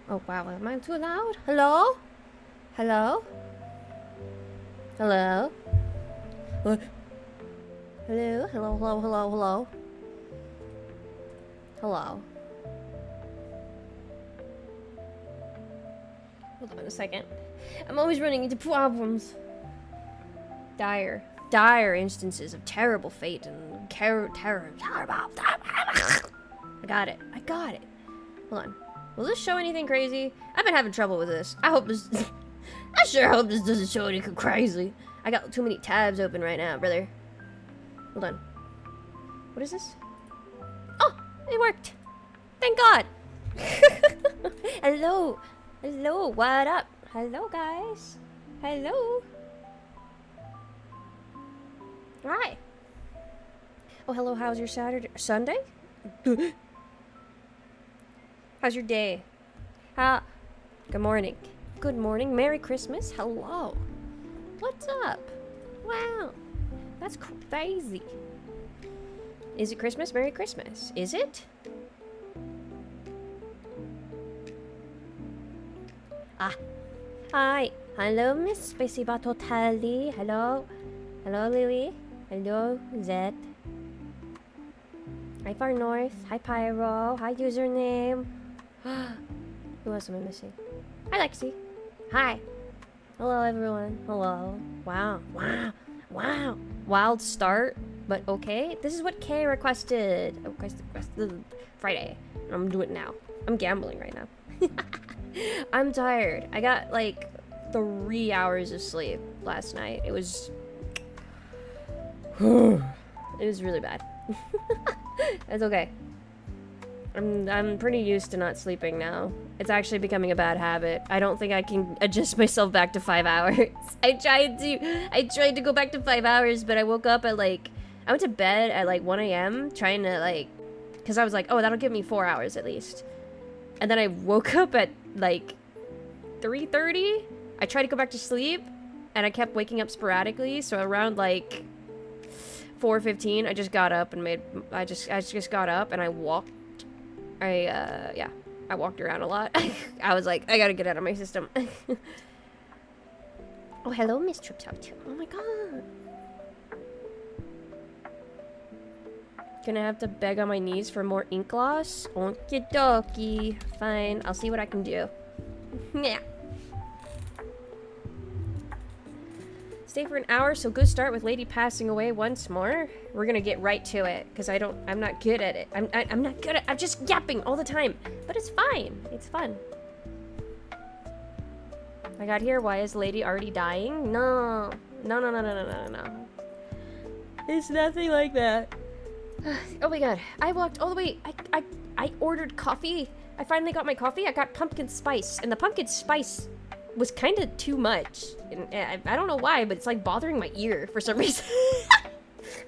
Oh wow, am I too loud? Hello? Hello? Hello? What? Hello? Hello, hello, hello, hello? Hello? Hold on a second. I'm always running into problems. Dire instances of terrible fate and terrible. I got it. Hold on. Will this show anything crazy? I've been having trouble with this. I hope this... I sure hope this doesn't show anything crazy. I got too many tabs open right now, brother. Hold on. What is this? Oh, it worked. Thank God. Hello. Hello, what up? Hello, guys. Hello. Hi. Oh, hello, how's your Sunday? How's your day? Good morning. Good morning. Merry Christmas. Hello. What's up? Wow. That's crazy. Is it Christmas? Merry Christmas. Is it? Hi. Hello, Miss Spacey Bottle Tally. Hello. Hello, Lily. Hello, Zed. Hi, Far North. Hi, Pyro. Hi, username. Who else am I missing? Hi, Lexi. Hi. Hello, everyone. Hello. Wow. Wow. Wow. Wild start, but okay. This is what Kay requested. Requested Friday. I'm doing it now. I'm gambling right now. I'm tired. I got like 3 hours of sleep last night. It was... it was really bad. It's okay. I'm pretty used to not sleeping now. It's actually becoming a bad habit. I don't think I can adjust myself back to 5 hours. I tried to go back to 5 hours, but I woke up at like... I went to bed at like 1 a.m. trying to like... Because I was like, oh, that'll give me 4 hours at least. And then I woke up at like 3:30. I tried to go back to sleep, and I kept waking up sporadically. So around like 4:15, I just got up and I just got up and I walked. I walked around a lot. I was like, I gotta get out of my system. Oh, hello, Miss Trips Out too. Oh my god. Gonna have to beg on my knees for more ink gloss? Okie dokie. Fine, I'll see what I can do. Yeah. Stay for an hour, so good start with Lady passing away once more. We're gonna get right to it, because I'm not good at it. I'm not good at I'm just yapping all the time. But it's fine. It's fun. I got here, why is Lady already dying? No. No. It's nothing like that. Oh my god, I walked all the way. I ordered coffee. I finally got my coffee. I got pumpkin spice, and the pumpkin spice was kind of too much. And I don't know why, but it's like bothering my ear for some reason.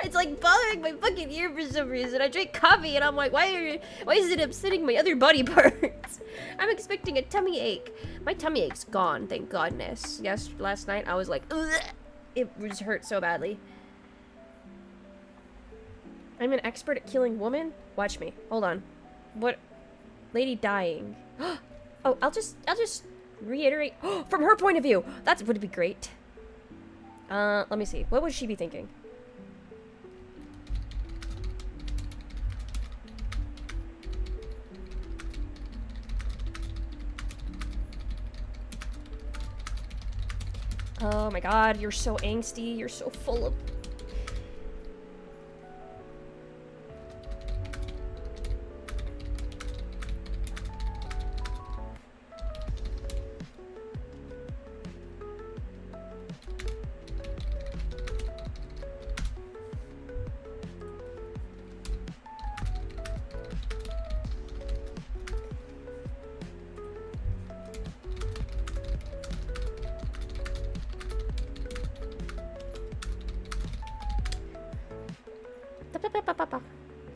It's like bothering my fucking ear for some reason. I drank coffee, and I'm like, why is it upsetting my other body parts? I'm expecting a tummy ache. My tummy ache's gone, thank goodness. Yes, last night I was like, ugh, it just hurt so badly. I'm an expert at killing women? Watch me. Hold on. What? Lady dying. Oh, I'll just reiterate. From her point of view! That would be great. Let me see. What would she be thinking? Oh my god, you're so angsty. You're so full of...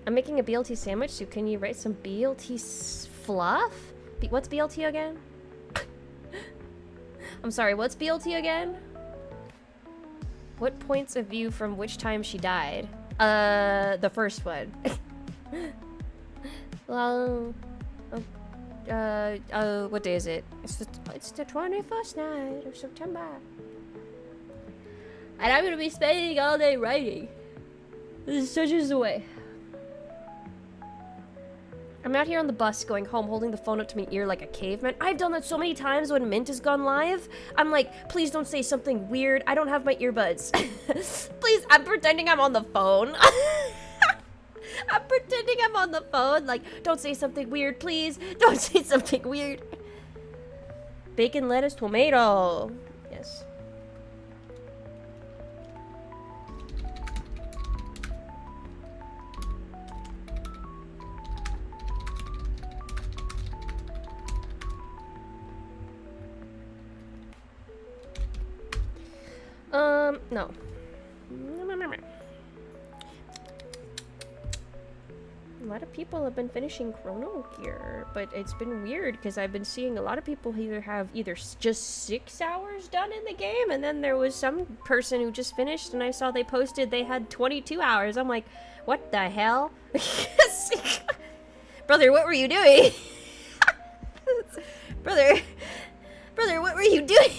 I'm making a BLT sandwich, so can you write some BLT fluff? What's BLT again? I'm sorry, what's BLT again? What points of view from which time she died? The first one. Well, What day is it? It's the 21st night of September. And I'm gonna be spending all day writing. This is such a way. I'm out here on the bus going home holding the phone up to my ear like a caveman. I've done that so many times when Mint has gone live. I'm like, please don't say something weird. I don't have my earbuds. Please, I'm pretending I'm on the phone. I'm pretending I'm on the phone. Like, don't say something weird, please. Don't say something weird. Bacon, lettuce, tomato. Yes. No. A lot of people have been finishing Chrono Gear, but it's been weird because I've been seeing a lot of people have just 6 hours done in the game, and then there was some person who just finished and I saw they posted they had 22 hours. I'm like, what the hell? Brother, what were you doing? Brother, what were you doing?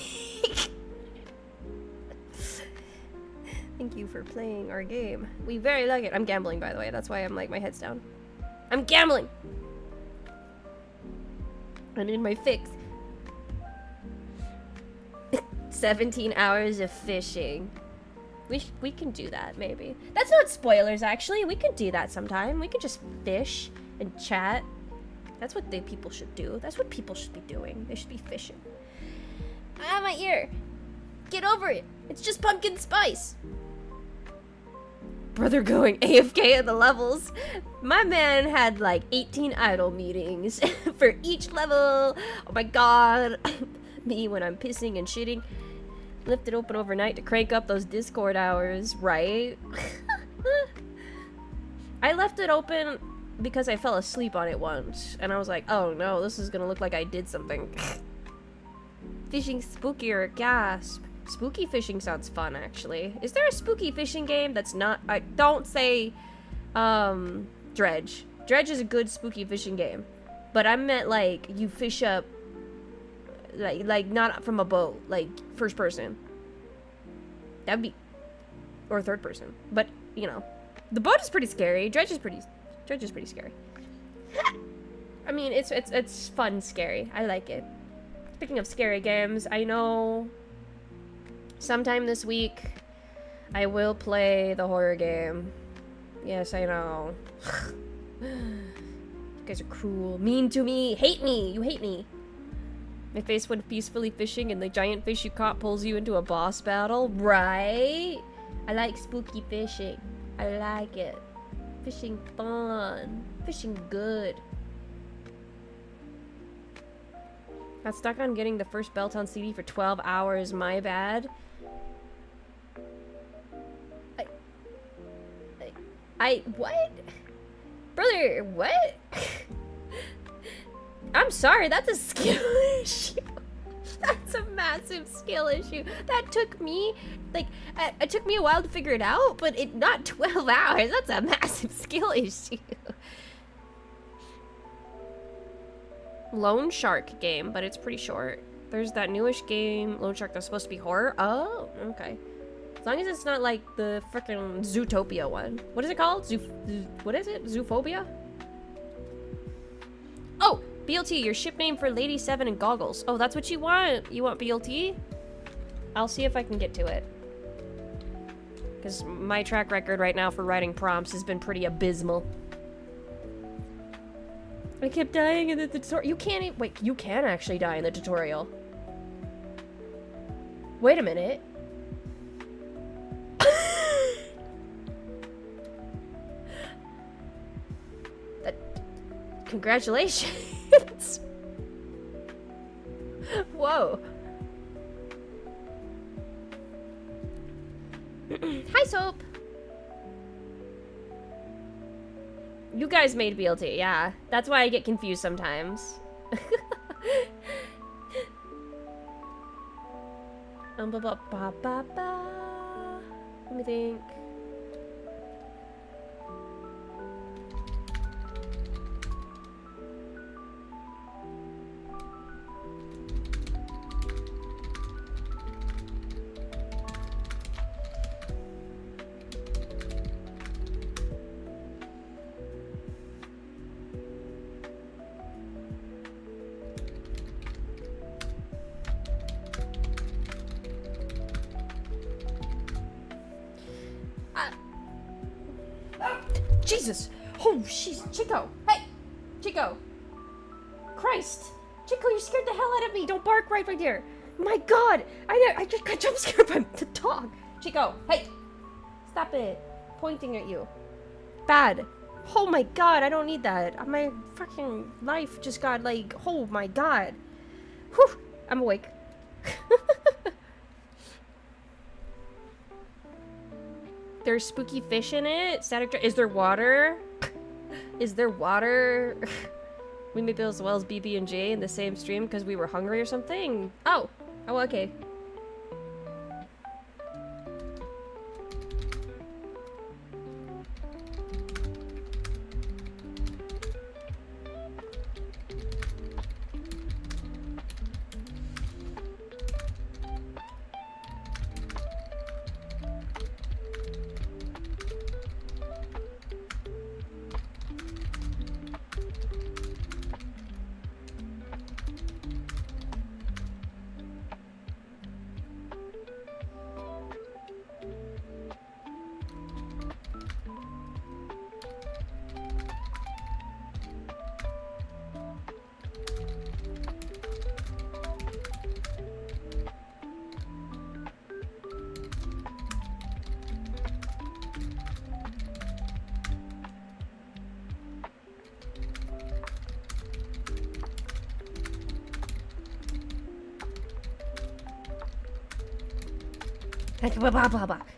Thank you for playing our game. We very like it. I'm gambling, by the way. That's why I'm like, my head's down. I'm gambling! I'm in my fix. 17 hours of fishing. We can do that, maybe. That's not spoilers, actually. We can do that sometime. We can just fish and chat. That's what people should do. That's what people should be doing. They should be fishing. Ah, my ear! Get over it! It's just pumpkin spice! Brother going AFK at the levels. My man had like 18 idle meetings for each level. Oh my god. Me when I'm pissing and shitting. Left it open overnight to crank up those Discord hours, right? I left it open because I fell asleep on it once. And I was like, oh no, this is gonna look like I did something. Fishing spookier, gasp. Spooky fishing sounds fun, actually. Is there a spooky fishing game that's not... don't say, Dredge. Dredge is a good spooky fishing game. But I meant, like, you fish up... Like, not from a boat. Like, first person. That'd be... Or third person. But, you know. The boat is pretty scary. Dredge is pretty scary. I mean, it's fun scary. I like it. Speaking of scary games, I know... Sometime this week, I will play the horror game. Yes, I know. You guys are cruel. Mean to me. Hate me. You hate me. My face went peacefully fishing and the giant fish you caught pulls you into a boss battle. Right? I like spooky fishing. I like it. Fishing fun. Fishing good. Got stuck on getting the first Belltown CD for 12 hours. My bad. What? Brother, what? I'm sorry, that's a skill issue. That's a massive skill issue. That took me, like, it took me a while to figure it out, but not 12 hours. That's a massive skill issue. Lone Shark game, but it's pretty short. There's that newish game, Lone Shark, that's supposed to be horror. Oh, okay. As long as it's not like the frickin' Zootopia one. What is it called? What is it? Zoophobia? Oh! BLT, your ship name for Lady 7 and goggles. Oh, that's what you want? You want BLT? I'll see if I can get to it. Because my track record right now for writing prompts has been pretty abysmal. I kept dying in the tutorial. You can't wait, you can actually die in the tutorial. Wait a minute. Congratulations. Whoa. Hi, Soap. You guys made BLT, yeah. That's why I get confused sometimes. Let me think. Jesus! Oh, jeez, Chico! Hey! Chico! Christ! Chico, you scared the hell out of me! Don't bark right here! My god! I just got jump scared by the dog! Chico, hey! Stop it! Pointing at you. Bad. Oh my god, I don't need that. My fucking life just got like, oh my god. Whew! I'm awake. There's spooky fish in it. Static. Is there water? Is there water? We may build as well as BB and J in the same stream because we were hungry or something. Oh. Oh, okay.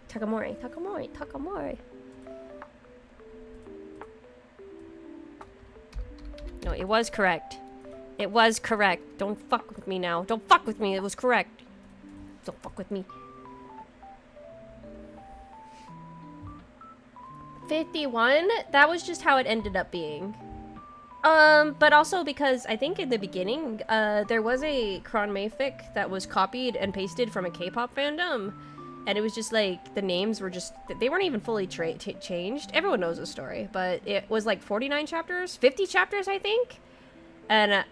Takamori, Takamori, Takamori. No, it was correct. It was correct. Don't fuck with me now. Don't fuck with me. It was correct. Don't fuck with me. 51? That was just how it ended up being. But also because I think in the beginning, there was a Kron Mayfic that was copied and pasted from a K-pop fandom. And it was just like, the names were just, they weren't even fully changed. Everyone knows the story, but it was like 49 chapters, 50 chapters, I think. And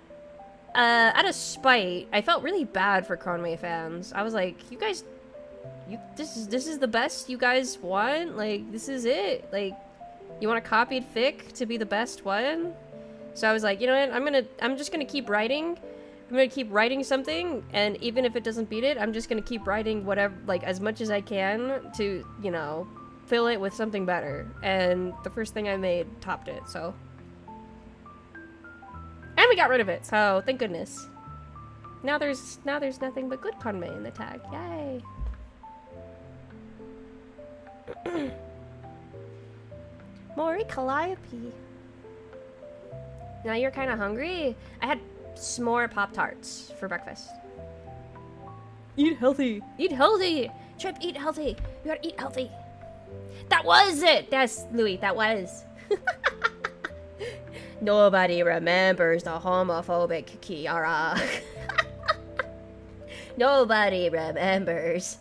out of spite, I felt really bad for Kronmei fans. I was like, you guys, this is the best you guys want? Like, this is it? Like, you want a copied fic to be the best one? So I was like, you know what, I'm just gonna keep writing. I'm gonna keep writing something, and even if it doesn't beat it, I'm just gonna keep writing whatever, like, as much as I can to, you know, fill it with something better. And the first thing I made topped it, so. And we got rid of it, so thank goodness. Now there's nothing but good Conmay in the tag. Yay. Mori Calliope. Now you're kind of hungry? I had s'more Pop-Tarts for breakfast. Eat healthy. Eat healthy. Trip, eat healthy. You gotta eat healthy. That was it. That's Louis. That was. Nobody remembers the homophobic Kiara. Nobody remembers.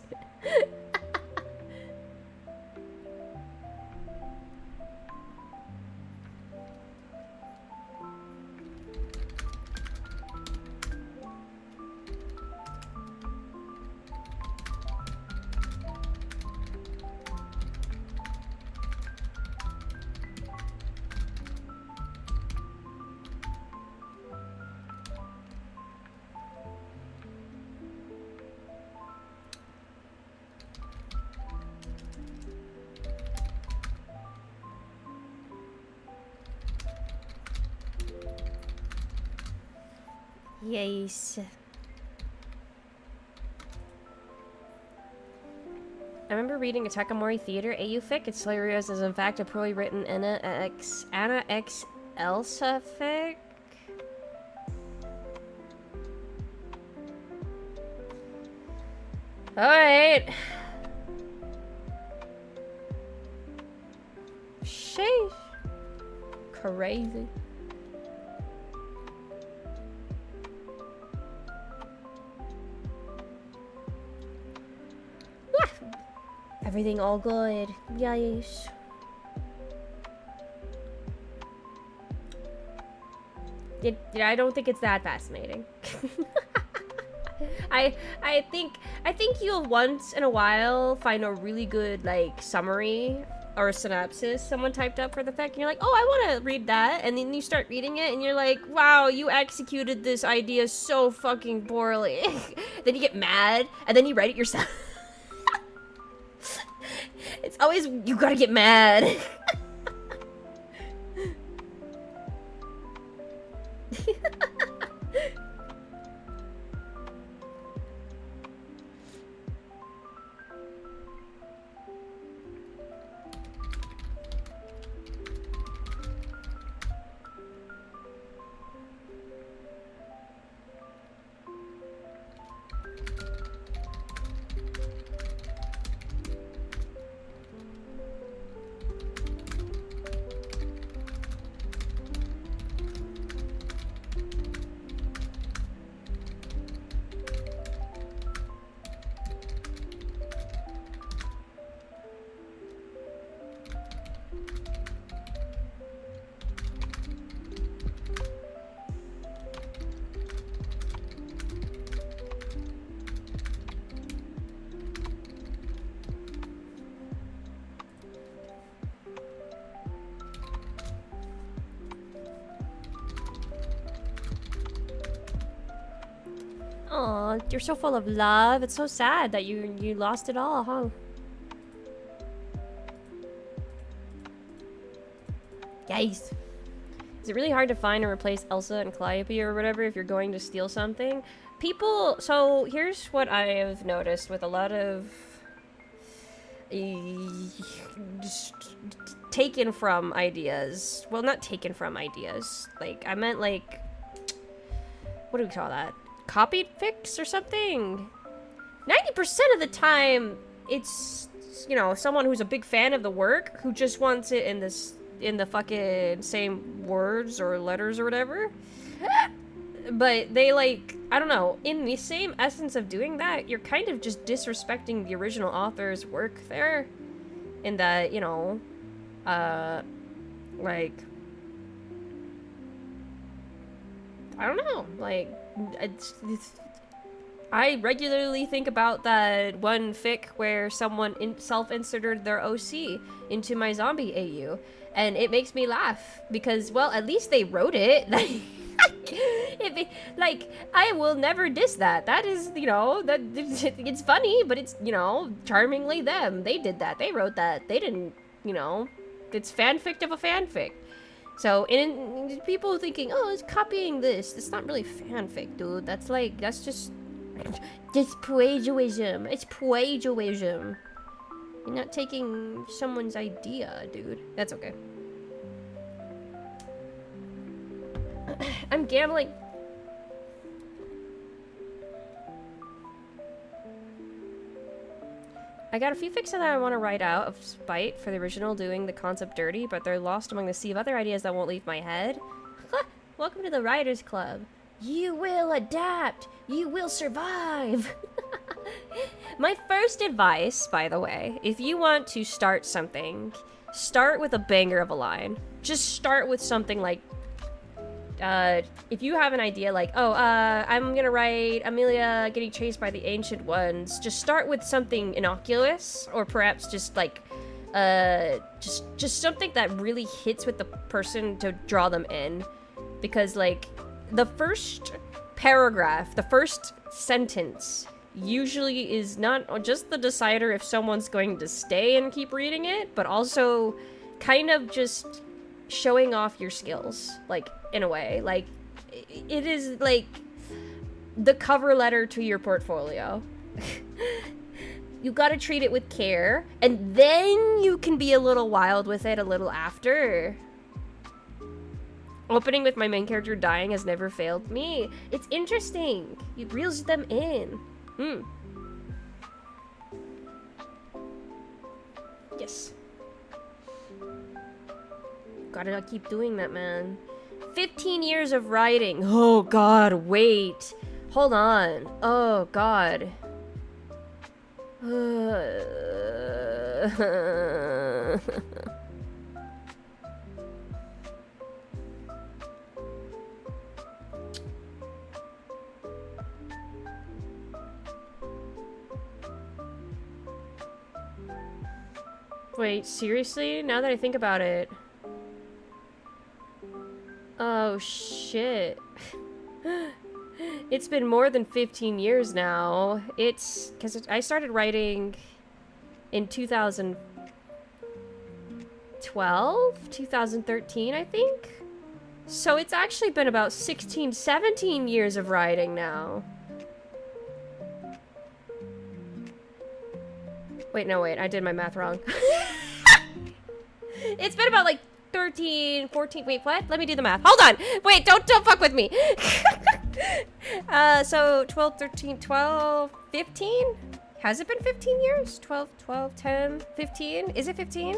Yes. I remember reading a Takamori Theater AU fic. It's hilarious as in fact a poorly written Anna X Elsa fic. Alright. Sheesh. Crazy. Everything all good. Yes. I don't think it's that fascinating. I think you'll once in a while find a really good like summary or a synopsis someone typed up for the fic, and you're like, oh, I want to read that, and then you start reading it, and you're like, wow, you executed this idea so fucking poorly. Then you get mad, and then you write it yourself. It's always, you gotta get mad. Aw, you're so full of love. It's so sad that you lost it all, huh? Yikes. Is it really hard to find and replace Elsa and Calliope or whatever if you're going to steal something? People, so here's what I have noticed with a lot of taken from ideas. Well, not taken from ideas. Like, I meant like, what do we call that? Copied fics or something? 90% of the time, it's, you know, someone who's a big fan of the work who just wants it in the fucking same words or letters or whatever. But they, like, I don't know, in the same essence of doing that, you're kind of just disrespecting the original author's work there. In that, you know, like, I don't know, like, I regularly think about that one fic where someone self-inserted their OC into my zombie AU, and it makes me laugh because, well, at least they wrote it. Like, I will never diss that. That is, you know, that it's funny, but it's, you know, charmingly them. They did that. They wrote that. They didn't, you know, it's fanfic of a fanfic. So, in people thinking, oh, it's copying this. It's not really fanfic, dude. That's like, that's just plagiarism. It's plagiarism. You're not taking someone's idea, dude. That's okay. I'm gambling. I got a few fics that I want to write out of spite for the original doing the concept dirty, but they're lost among the sea of other ideas that won't leave my head. Welcome to the Writers Club. You will adapt. You will survive. My first advice, by the way, if you want to start something, start with a banger of a line. Just start with something like, if you have an idea like, oh, I'm gonna write Amelia getting chased by the Ancient Ones, just start with something innocuous, or perhaps just like, just something that really hits with the person to draw them in. Because, like, the first paragraph, the first sentence, usually is not just the decider if someone's going to stay and keep reading it, but also kind of just showing off your skills, like, in a way. Like, it is like the cover letter to your portfolio. You gotta treat it with care, and then you can be a little wild with it a little after. Opening with my main character dying has never failed me. It's interesting. It reels them in. Yes. Gotta keep doing that, man. 15 years of writing. Oh god, wait. Hold on. Oh god. Wait, seriously? Now that I think about it. Oh, shit. It's been more than 15 years now. It's... because I started writing in 2012? 2013, I think? So it's actually been about 16, 17 years of writing now. Wait, no, wait, I did my math wrong. It's been about like 13, 14, wait, what? Let me do the math. Hold on! Wait, don't fuck with me! So 12, 13, 12, 15? Has it been 15 years? 12, 12, 10, 15? Is it 15?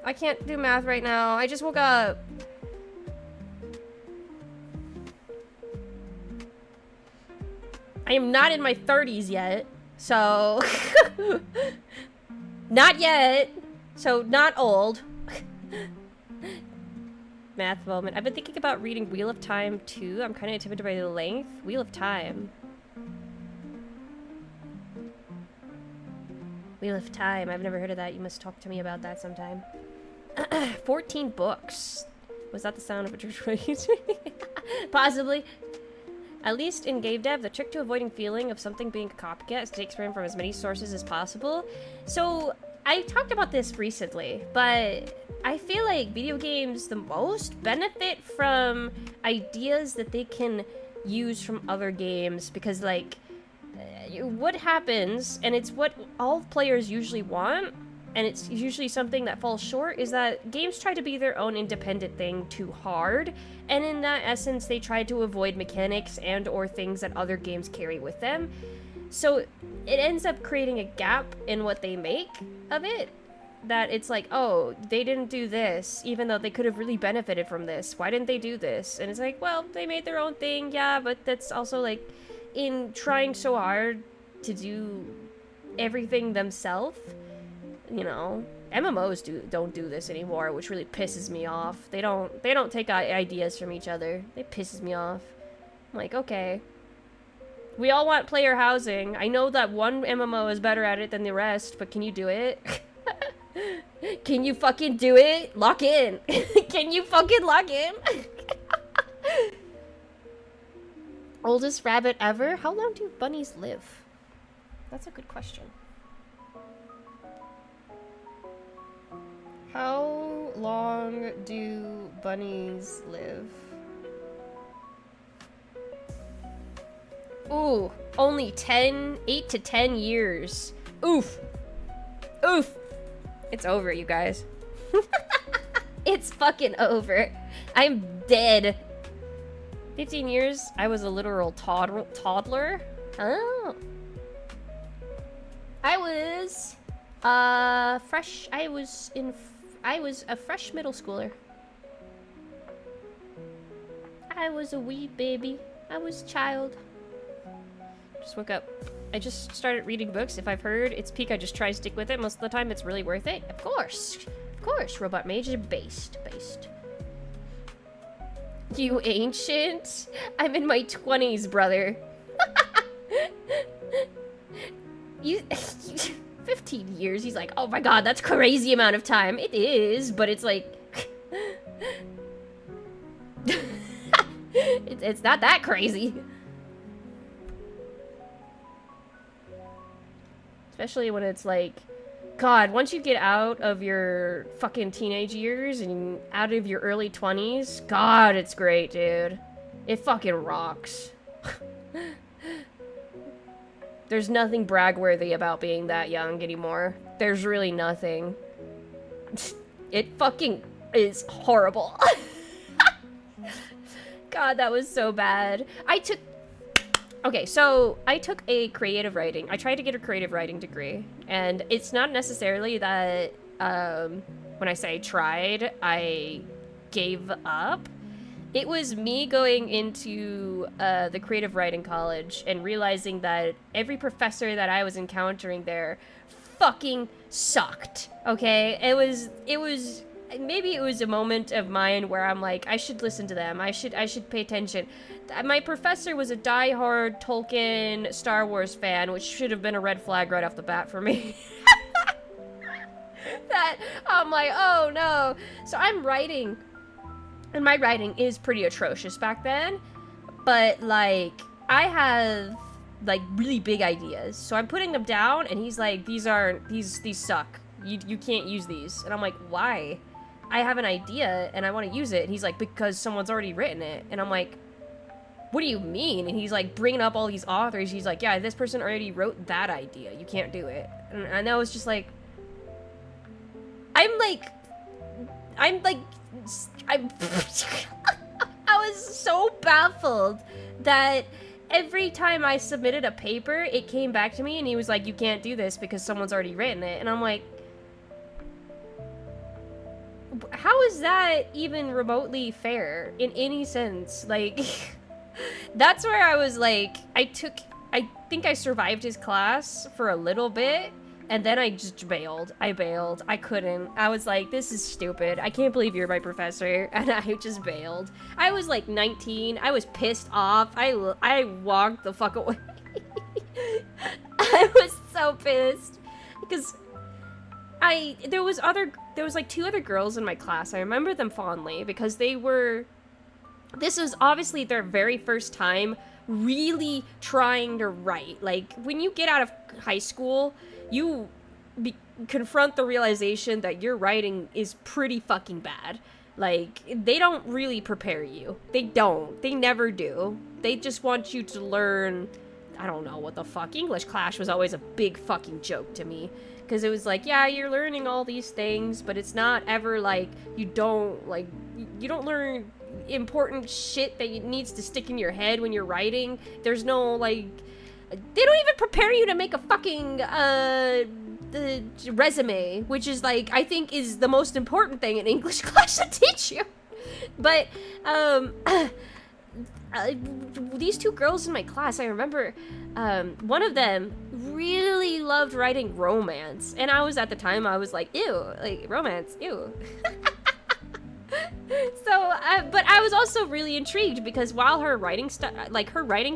I can't do math right now. I just woke up. I am not in my 30s yet, so... Not yet. So, not old. Math moment. I've been thinking about reading Wheel of Time too. I'm kind of intimidated by the length. Wheel of Time. Wheel of Time. I've never heard of that. You must talk to me about that sometime. 14 books. Was that the sound of a church? Possibly. At least in game dev, the trick to avoiding feeling of something being a copycat is to experiment from as many sources as possible. So, I talked about this recently, but I feel like video games the most benefit from ideas that they can use from other games, because like, what happens, and it's what all players usually want, and it's usually something that falls short, is that games try to be their own independent thing too hard, and in that essence they try to avoid mechanics and or things that other games carry with them. So it ends up creating a gap in what they make of it, that it's like, oh, they didn't do this, even though they could have really benefited from this. Why didn't they do this? And it's like, well, they made their own thing, yeah, but that's also like, in trying so hard to do everything themselves, you know, MMOs don't do this anymore, which really pisses me off. They don't take ideas from each other. It pisses me off. I'm like, okay. We all want player housing. I know that one MMO is better at it than the rest, but can you do it? Can you fucking do it? Lock in. Can you fucking lock in? Oldest rabbit ever? How long do bunnies live? That's a good question. How long do bunnies live? Ooh, only 8 to 10 years. Oof. Oof. It's over, you guys. It's fucking over. I'm dead. 15 years, I was a literal toddler. Oh. I was fresh. I was a fresh middle schooler. I was a wee baby. I was a child. Just woke up. I just started reading books. If I've heard it's peak, I just try to stick with it. Most of the time, it's really worth it. Of course. Of course, Robot Mage is based. You ancient? I'm in my 20s, brother. you 15 years. He's like, oh my god, that's crazy amount of time. It is, but it's like... it's not that crazy. Especially when it's like, god, once you get out of your fucking teenage years and out of your early 20s, god, it's great, dude. It fucking rocks. There's nothing brag-worthy about being that young anymore. There's really nothing. It fucking is horrible. God, that was so bad. Okay, so I took a creative writing. I tried to get a creative writing degree, and it's not necessarily that, when I say tried, I gave up. It was me going into the creative writing college and realizing that every professor that I was encountering there fucking sucked, okay? Maybe it was a moment of mine where I'm like, I should listen to them. I should pay attention. My professor was a diehard Tolkien Star Wars fan, which should have been a red flag right off the bat for me. that I'm like, oh no. So I'm writing, and my writing is pretty atrocious back then, but like I have like really big ideas, so I'm putting them down, and he's like, these suck, you can't use these. And I'm like, why? I have an idea and I want to use it. And he's like, because someone's already written it. And I'm like, what do you mean? And he's like bringing up all these authors. He's like, yeah, this person already wrote that idea, you can't do it. And I know, it's just like, I was so baffled that every time I submitted a paper, it came back to me and he was like, you can't do this because someone's already written it. And I'm like, how is that even remotely fair in any sense? Like, that's where I was like, I think I survived his class for a little bit, and then I just bailed. I couldn't. I was like, this is stupid. I can't believe you're my professor. And I just bailed. I was like 19. I was pissed off. I walked the fuck away. I was so pissed. Because there was like 2 other girls in my class. I remember them fondly because this was obviously their very first time really trying to write. Like, when you get out of high school, you confront the realization that your writing is pretty fucking bad. Like, they don't really prepare you. They don't. They never do. They just want you to learn, I don't know what the fuck. English class was always a big fucking joke to me. Because it was like, yeah, you're learning all these things, but it's not ever like, you don't learn important shit that needs to stick in your head when you're writing. There's no, like, they don't even prepare you to make a fucking, the resume, which is, like, I think is the most important thing in English class to teach you. But, these 2 girls in my class, I remember, one of them really loved writing romance, and I was, at the time, I was like, ew, like, romance, ew. So, but I was also really intrigued because while her writing style, her writing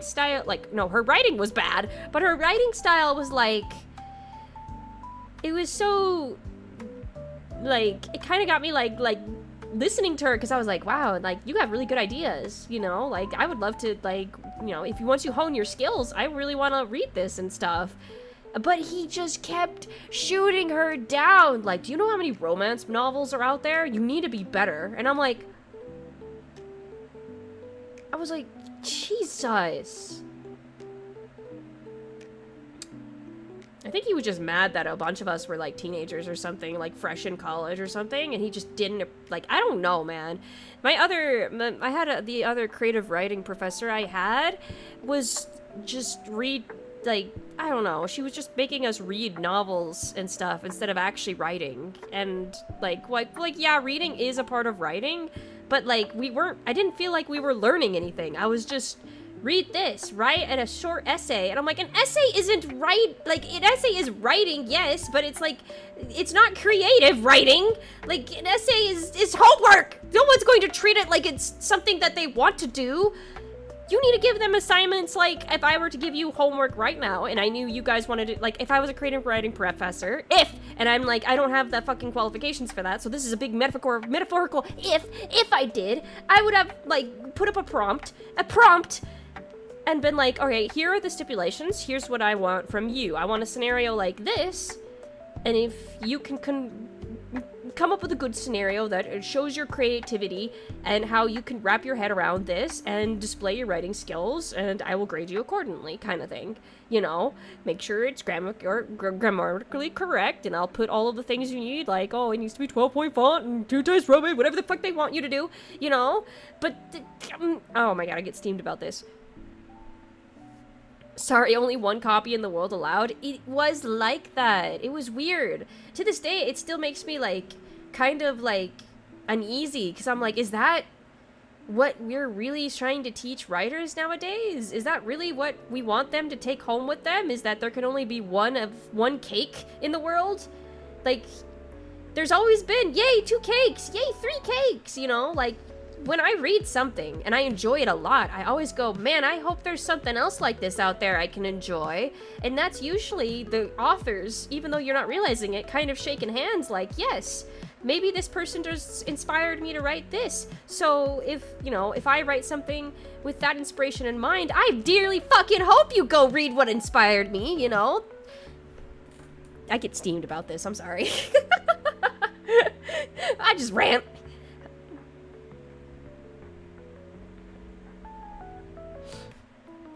was bad, but her writing style was like, it was so, like, it kind of got me like listening to her, because I was like, wow, like, you have really good ideas, you know, like, I would love to, like, you know, once you hone your skills, I really want to read this and stuff. But he just kept shooting her down. Like, do you know how many romance novels are out there? You need to be better. And I'm like, I was like, Jesus. I think he was just mad that a bunch of us were, like, teenagers or something, like, fresh in college or something, and he just didn't, like, I don't know, man. The other creative writing professor I had was just like, I don't know, she was just making us read novels and stuff instead of actually writing. And, like, yeah, reading is a part of writing, but, like, I didn't feel like we were learning anything. I was just, read this, write a short essay. And I'm like, an essay isn't an essay is writing, yes, but it's like, it's not creative writing. Like, an essay is homework. No one's going to treat it like it's something that they want to do. You need to give them assignments. Like, if I were to give you homework right now, and I knew you guys wanted to, like, if I was a creative writing professor, and I'm like, I don't have the fucking qualifications for that, so this is a big metaphorical if I did, I would have, like, put up a prompt, and been like, okay, here are the stipulations, here's what I want from you. I want a scenario like this, and if you can come up with a good scenario that shows your creativity and how you can wrap your head around this and display your writing skills, and I will grade you accordingly, kind of thing. You know, make sure it's grammatically correct, and I'll put all of the things you need, like, oh, it needs to be 12-point font and 2 times Roman, whatever the fuck they want you to do, you know? But, oh my god, I get steamed about this. Sorry, only 1 copy in the world allowed. It was like that. It was weird. To this day, it still makes me, like, kind of, like, uneasy, because I'm like, is that what we're really trying to teach writers nowadays? Is that really what we want them to take home with them? Is that there can only be one cake in the world? Like, there's always been, yay, 2 cakes, yay, 3 cakes, you know? Like, when I read something and I enjoy it a lot, I always go, man, I hope there's something else like this out there I can enjoy. And that's usually the authors, even though you're not realizing it, kind of shaking hands like, yes, maybe this person just inspired me to write this. So if, you know, if I write something with that inspiration in mind, I dearly fucking hope you go read what inspired me, you know? I get steamed about this, I'm sorry. I just rant.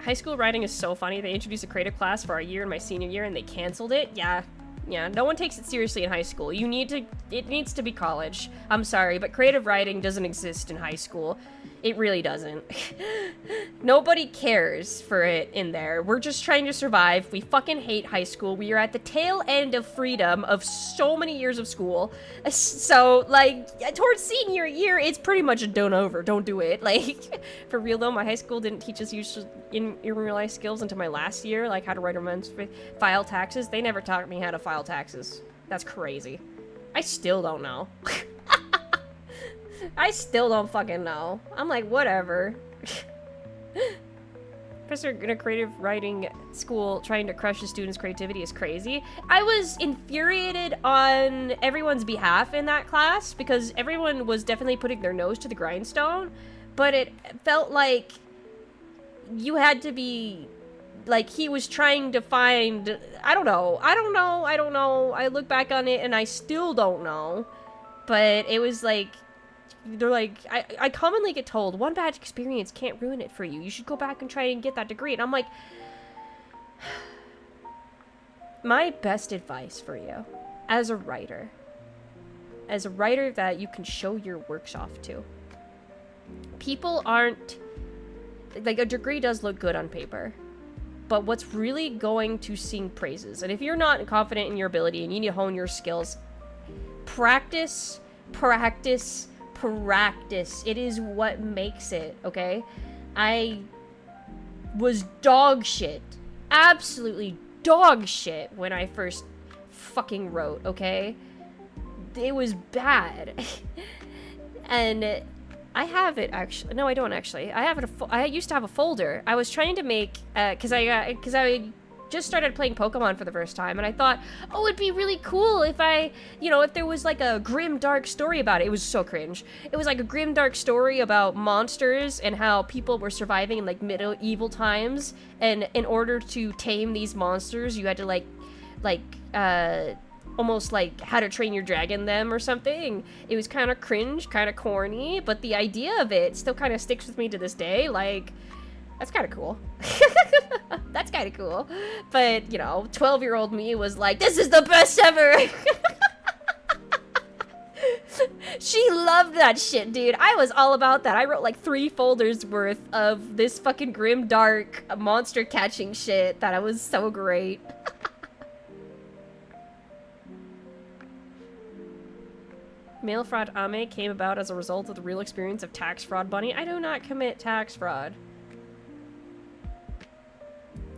High school writing is so funny. They introduced a creative class for our year in my senior year and they canceled it. Yeah, no one takes it seriously in high school. It needs to be college. I'm sorry, but creative writing doesn't exist in high school. It really doesn't. Nobody cares for it in there. We're just trying to survive. We fucking hate high school. We are at the tail end of freedom of so many years of school. So, like, towards senior year, it's pretty much a done over. Don't do it. Like, for real though, my high school didn't teach us in real life skills until my last year, like how to write amends, file taxes. They never taught me how to file taxes. That's crazy. I still don't know. I still don't fucking know. I'm like, whatever. Professor in a creative writing school trying to crush a student's creativity is crazy. I was infuriated on everyone's behalf in that class because everyone was definitely putting their nose to the grindstone, but it felt like you had to be, like, he was trying to find, I don't know. I look back on it and I still don't know, but it was like, they're like, I commonly get told, one bad experience can't ruin it for you. You should go back and try and get that degree. And I'm like, my best advice for you, as a writer that you can show your works off to, people aren't, like, a degree does look good on paper, but what's really going to sing praises, and if you're not confident in your ability and you need to hone your skills, practice. It is what makes it, okay? I was dog shit. Absolutely dog shit when I first fucking wrote, okay? It was bad. And I have it actually. No, I don't actually. I have it. I used to have a folder. I was trying to make, because I just started playing Pokemon for the first time, and I thought, oh, it'd be really cool if if there was like a grim, dark story about it. It was so cringe. It was like a grim, dark story about monsters and how people were surviving in like medieval times, and in order to tame these monsters, you had to almost like How to Train Your Dragon them or something. It was kind of cringe, kind of corny, but the idea of it still kind of sticks with me to this day. Like, that's kind of cool. That's kind of cool. But, 12-year-old me was like, this is the best ever. She loved that shit, dude. I was all about that. I wrote like 3 folders worth of this fucking grim, dark, monster catching shit. That was so great. Mail fraud Ame came about as a result of the real experience of tax fraud bunny. I do not commit tax fraud.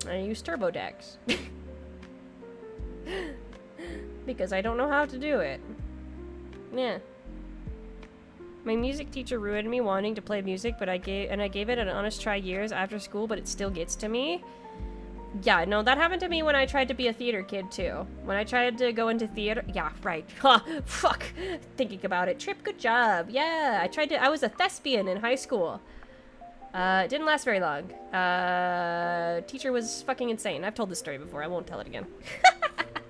I use TurboDex. Because I don't know how to do it. Yeah. My music teacher ruined me wanting to play music, but I gave it an honest try years after school, but it still gets to me. Yeah, no, that happened to me when I tried to be a theater kid, too. When I tried to go into theater... Yeah, right. Ha! Fuck! Thinking about it. Trip, good job. Yeah, I was a thespian in high school. It didn't last very long. Teacher was fucking insane. I've told this story before. I won't tell it again.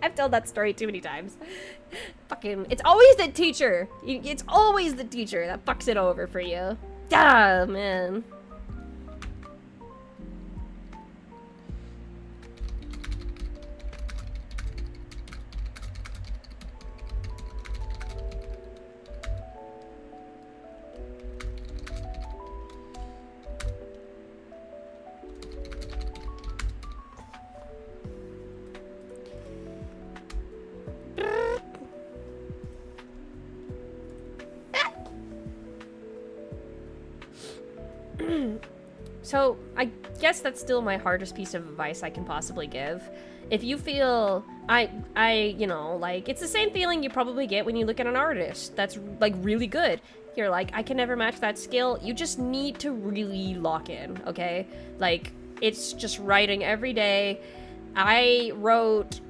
I've told that story too many times. Fucking... It's always the teacher! It's always the teacher that fucks it over for you. Ah, man. So, I guess that's still my hardest piece of advice I can possibly give. If you feel, it's the same feeling you probably get when you look at an artist that's, like, really good. you're like, I can never match that skill, you just need to really lock in, okay? Like, it's just writing every day. I wrote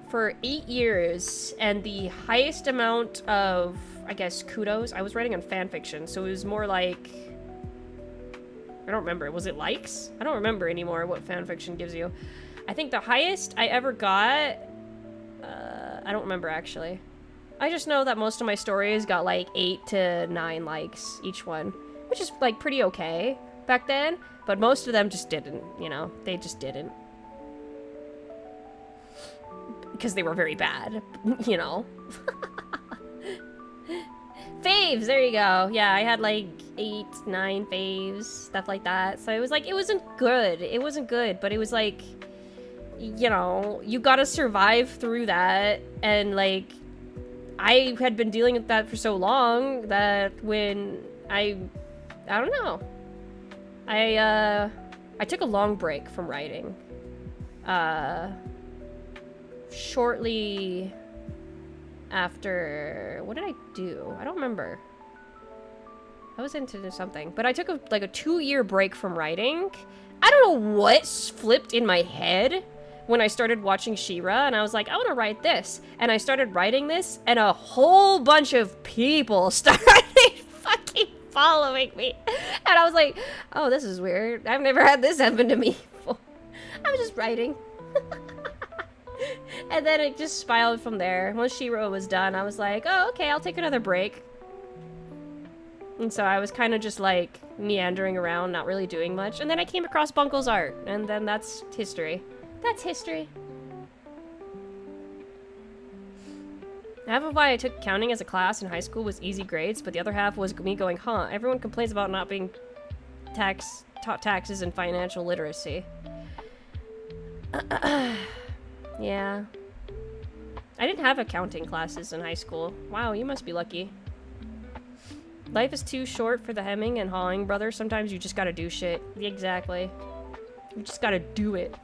for 8 years, and the highest amount of, I guess, kudos, I was writing on fanfiction, so it was more like, I don't remember, was it likes? I don't remember anymore what fanfiction gives you. I think the highest I ever got, I don't remember actually. I just know that most of my stories got like 8 to 9 likes each one, which is like pretty okay back then, but most of them just didn't, you know, they just didn't. Because they were very bad, you know. Faves, there you go. Yeah, I had like 8, 9 faves, stuff like that. So it was like, it wasn't good. It wasn't good, but it was like, you know, you gotta survive through that. And like, I had been dealing with that for so long that when I don't know. I took a long break from writing. Shortly after, what did I do? I don't remember. I was into something, but I took a 2-year break from writing. I don't know what flipped in my head when I started watching She-Ra, and I was like, I want to write this. And I started writing this, and a whole bunch of people started fucking following me. And I was like, oh, this is weird. I've never had this happen to me before. I was just writing. And then it just spiraled from there. Once She-Ra was done, I was like, oh, okay, I'll take another break. And so I was kind of just like meandering around, not really doing much. And then I came across Bunkle's art, and then that's history. That's history. Half of why I took accounting as a class in high school was easy grades, but the other half was me going, huh, everyone complains about not being taught taxes and financial literacy. Yeah. I didn't have accounting classes in high school. Wow, you must be lucky. Life is too short for the hemming and hawing, brother. Sometimes you just gotta do shit. Exactly. You just gotta do it.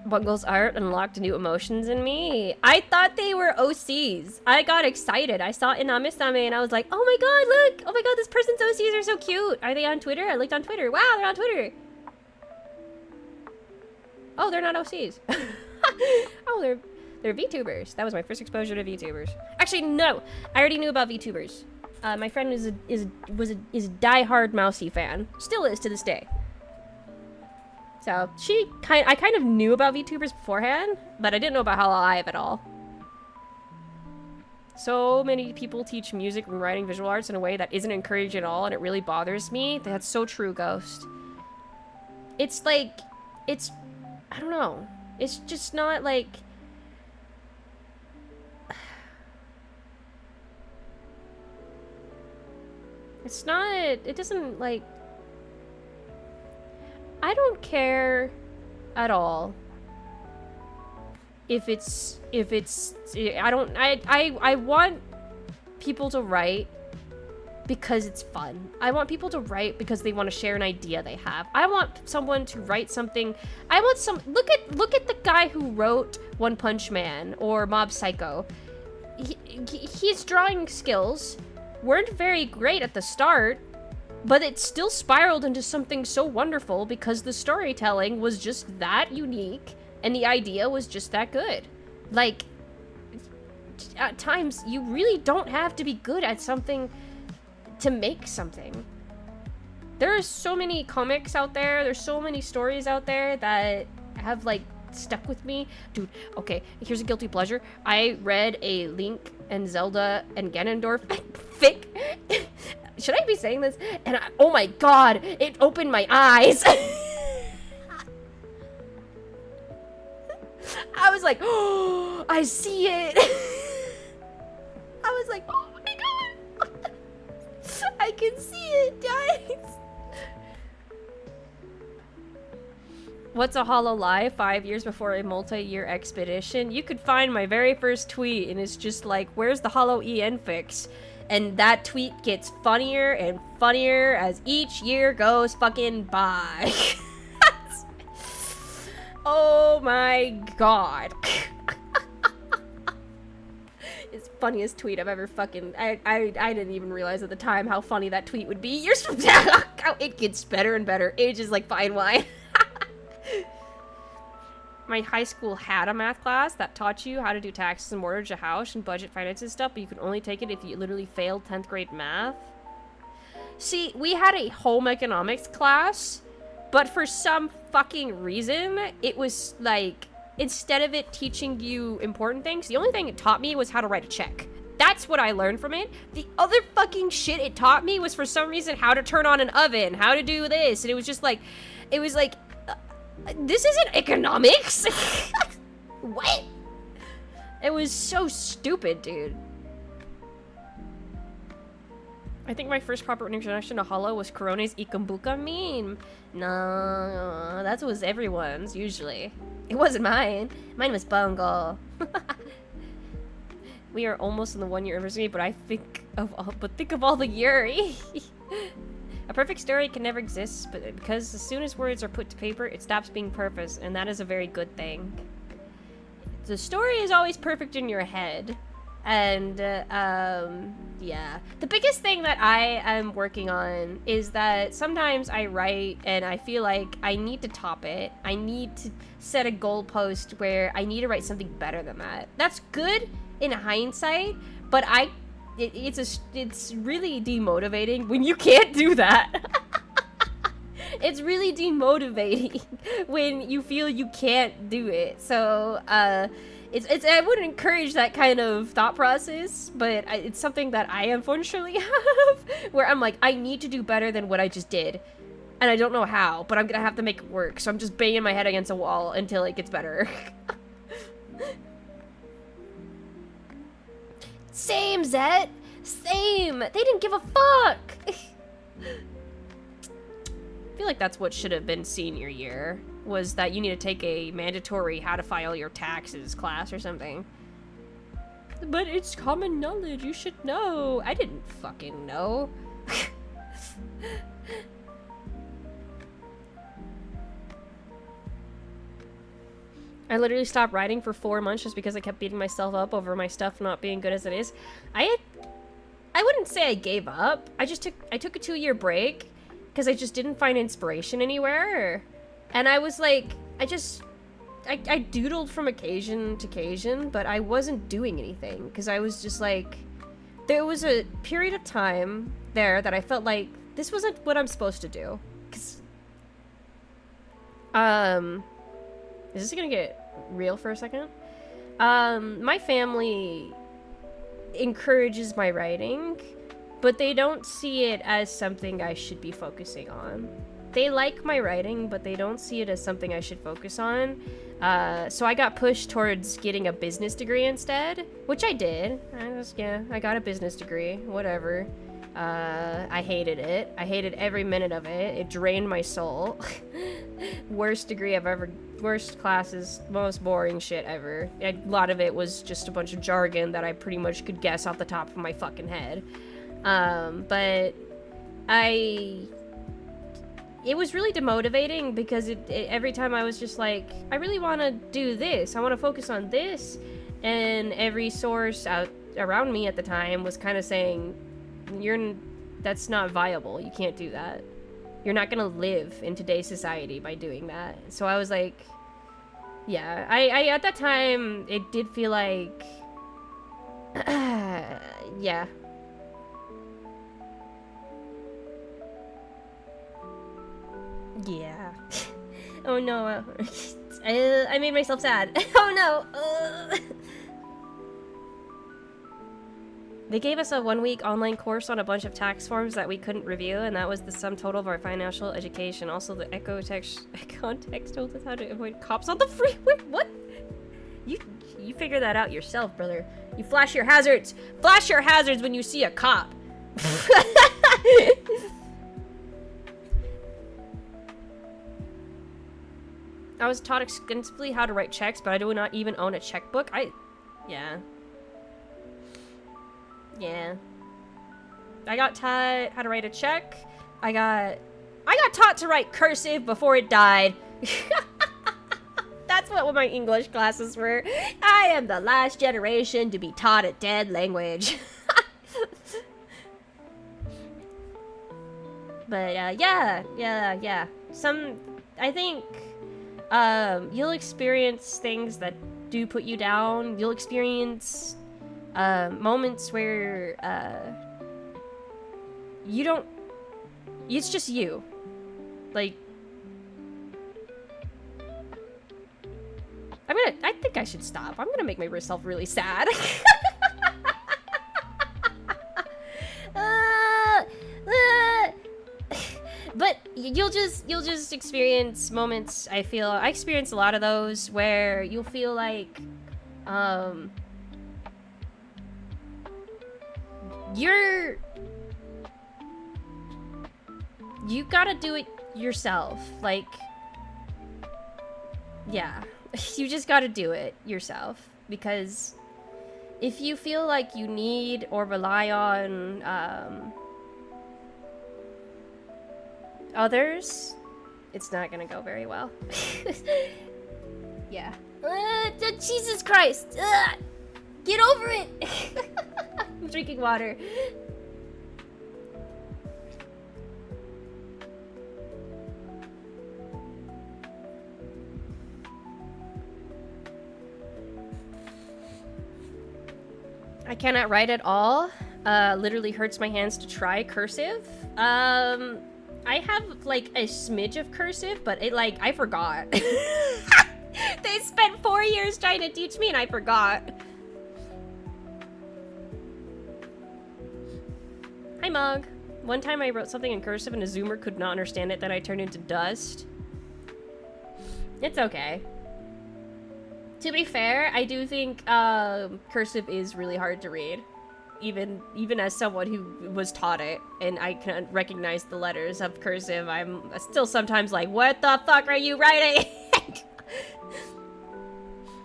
Bungle's art unlocked new emotions in me. I thought they were OCs. I got excited. I saw Inamisame and I was like, oh my god, look! Oh my god, this person's OCs are so cute! Are they on Twitter? I looked on Twitter. Wow, they're on Twitter! Oh, they're not OCs. Oh, they're VTubers. That was my first exposure to VTubers. Actually, no! I already knew about VTubers. My friend was a die-hard Mousy fan. Still is to this day. So, I kind of knew about VTubers beforehand, but I didn't know about Hollow Live at all. So many people teach music and writing visual arts in a way that isn't encouraged at all, and it really bothers me. That's so true, Ghost. It's like, I don't know. It's just not like... It's not, it doesn't like... I don't care at all if it's I want people to write because it's fun. I want people to write because they want to share an idea they have. I want someone to write something. I want look at the guy who wrote One Punch Man or Mob Psycho. His drawing skills weren't very great at the start, but it still spiraled into something so wonderful because the storytelling was just that unique and the idea was just that good. Like, at times, you really don't have to be good at something to make something. There are so many comics out there, there's so many stories out there that have, like, stuck with me. Dude, okay, here's a guilty pleasure. I read a Link and Zelda and Ganondorf fic. Should I be saying this? And oh my god, it opened my eyes. I was like, oh, I see it. I was like, oh my god. I can see it, guys. What's a Hollow Live? 5 years before a multi-year expedition. You could find my very first tweet and it's just like, where's the Hollow EN fix? And that tweet gets funnier and funnier as each year goes fucking by. Oh my god. It's the funniest tweet I've ever fucking... I didn't even realize at the time how funny that tweet would be. You're it gets better and better. Age is like fine wine. My high school had a math class that taught you how to do taxes and mortgage a house and budget finances stuff, but you could only take it if you literally failed 10th grade math. See, we had a home economics class, but for some fucking reason, it was like, instead of it teaching you important things, the only thing it taught me was how to write a check. That's what I learned from it. The other fucking shit it taught me was for some reason how to turn on an oven, how to do this, and it was just like, this isn't economics. What? It was so stupid, dude. I think my first proper introduction to Holo was Corone's Ikambuka meme. No, that was everyone's, usually. It wasn't mine. Mine was Bungle. We are almost in the 1-year anniversary, but think of all the Yuri. A perfect story can never exist, but because as soon as words are put to paper, it stops being perfect, and that is a very good thing. The story is always perfect in your head, and, yeah. The biggest thing that I am working on is that sometimes I write, and I feel like I need to top it. I need to set a goalpost where I need to write something better than that. That's good in hindsight, but it's really demotivating when you can't do that. It's really demotivating when you feel you can't do it. So, I wouldn't encourage that kind of thought process, but it's something that I unfortunately have, where I'm like, I need to do better than what I just did. And I don't know how, but I'm gonna have to make it work, so I'm just banging my head against a wall until it gets better. Same, Zet! Same! They didn't give a fuck! I feel like that's what should have been senior year, was that you need to take a mandatory how to file your taxes class or something. But it's common knowledge, you should know. I didn't fucking know. I literally stopped writing for 4 months just because I kept beating myself up over my stuff not being good as it is. I wouldn't say I gave up. I took a 2-year break because I just didn't find inspiration anywhere. And I was like, I doodled from occasion to occasion, but I wasn't doing anything because I was just like, there was a period of time there that I felt like this wasn't what I'm supposed to do. 'Cause, is this gonna get real for a second? My family encourages my writing, but they don't see it as something I should be focusing on. They like my writing, but they don't see it as something I should focus on. So I got pushed towards getting a business degree instead, which I did. I got a business degree, whatever. I hated it. I hated every minute of it. It drained my soul. Worst degree I've ever... Worst classes, most boring shit ever. A lot of it was just a bunch of jargon that I pretty much could guess off the top of my fucking head. But it was really demotivating because every time I was just like, I really want to do this. I want to focus on this. And every source around me at the time was kind of saying, that's not viable. You can't do that. You're not gonna live in today's society by doing that. So I was like, yeah, I at that time, it did feel like, yeah. Yeah. Oh no. I made myself sad. Oh no. They gave us a 1-week online course on a bunch of tax forms that we couldn't review, and that was the sum total of our financial education. Also, the context told us how to avoid cops on the freeway. What? You figure that out yourself, brother. You flash your hazards. Flash your hazards when you see a cop. I was taught extensively how to write checks, but I do not even own a checkbook. Yeah. Yeah. got taught how to write a check. I got taught to write cursive before it died. That's what my English classes were. I am the last generation to be taught a dead language. But yeah. I think you'll experience things that do put you down. You'll experience moments where you don't. It's just you, like. I think I should stop. I'm gonna make myself really sad. But you'll just experience moments. I experience a lot of those where you'll feel like, you gotta do it yourself. Like, yeah. You just gotta do it yourself, because if you feel like you need or rely on others, it's not gonna go very well. Yeah. Jesus Christ! Get over it! I'm drinking water. I cannot write at all. Literally hurts my hands to try cursive. I have like a smidge of cursive, but I forgot. They spent 4 years trying to teach me and I forgot. Hi, Mug. One time I wrote something in cursive and a Zoomer could not understand it, then I turned into dust. It's okay. To be fair, I do think cursive is really hard to read. Even as someone who was taught it, and I can recognize the letters of cursive, I'm still sometimes like, what the fuck are you writing?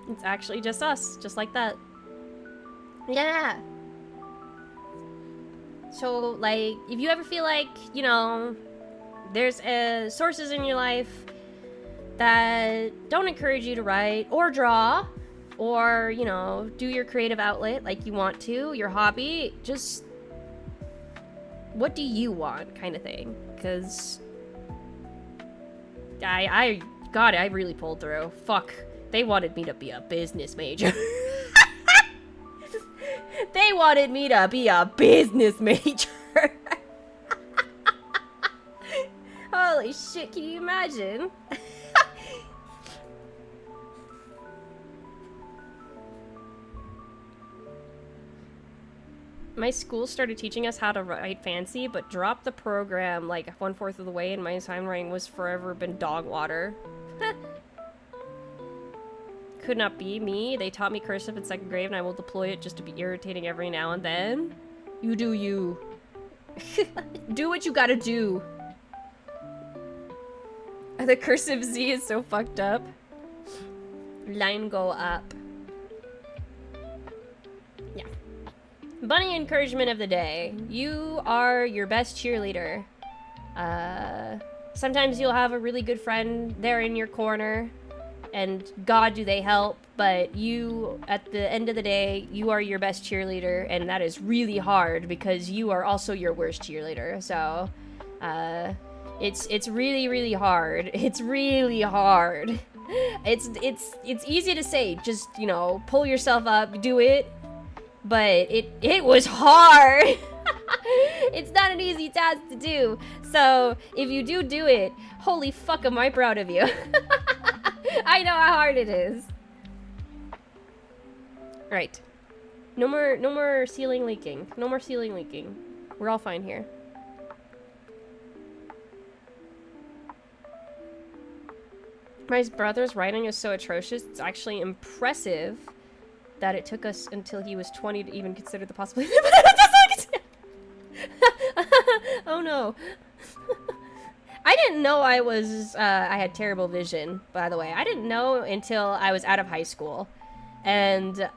It's actually just us, just like that. Yeah. So, like, if you ever feel like, you know, there's sources in your life that don't encourage you to write or draw or, you know, do your creative outlet like you want to, your hobby, just what do you want kind of thing? Because God, I really pulled through. Fuck. They wanted me to be a business major. They wanted me to be a business major. Holy shit, can you imagine? My school started teaching us how to write fancy, but dropped the program like 1/4 of the way, and my handwriting was forever been dog water. Could not be me. They taught me cursive in 2nd grade, and I will deploy it just to be irritating every now and then. You do you. Do what you gotta do. The cursive Z is so fucked up. Line go up. Yeah. Bunny encouragement of the day. You are your best cheerleader. Sometimes you'll have a really good friend there in your corner, and God do they help, but you, at the end of the day, you are your best cheerleader, and that is really hard because you are also your worst cheerleader. So, it's really, really hard. It's really hard. It's easy to say, just, you know, pull yourself up, do it, but it was hard. It's not an easy task to do. So if you do it, holy fuck, am I proud of you. I know how hard it is. Right. No more ceiling leaking. No more ceiling leaking. We're all fine here. My brother's writing is so atrocious, it's actually impressive that it took us until he was 20 to even consider the possibility. Oh no. I didn't know I had terrible vision, by the way. I didn't know until I was out of high school. And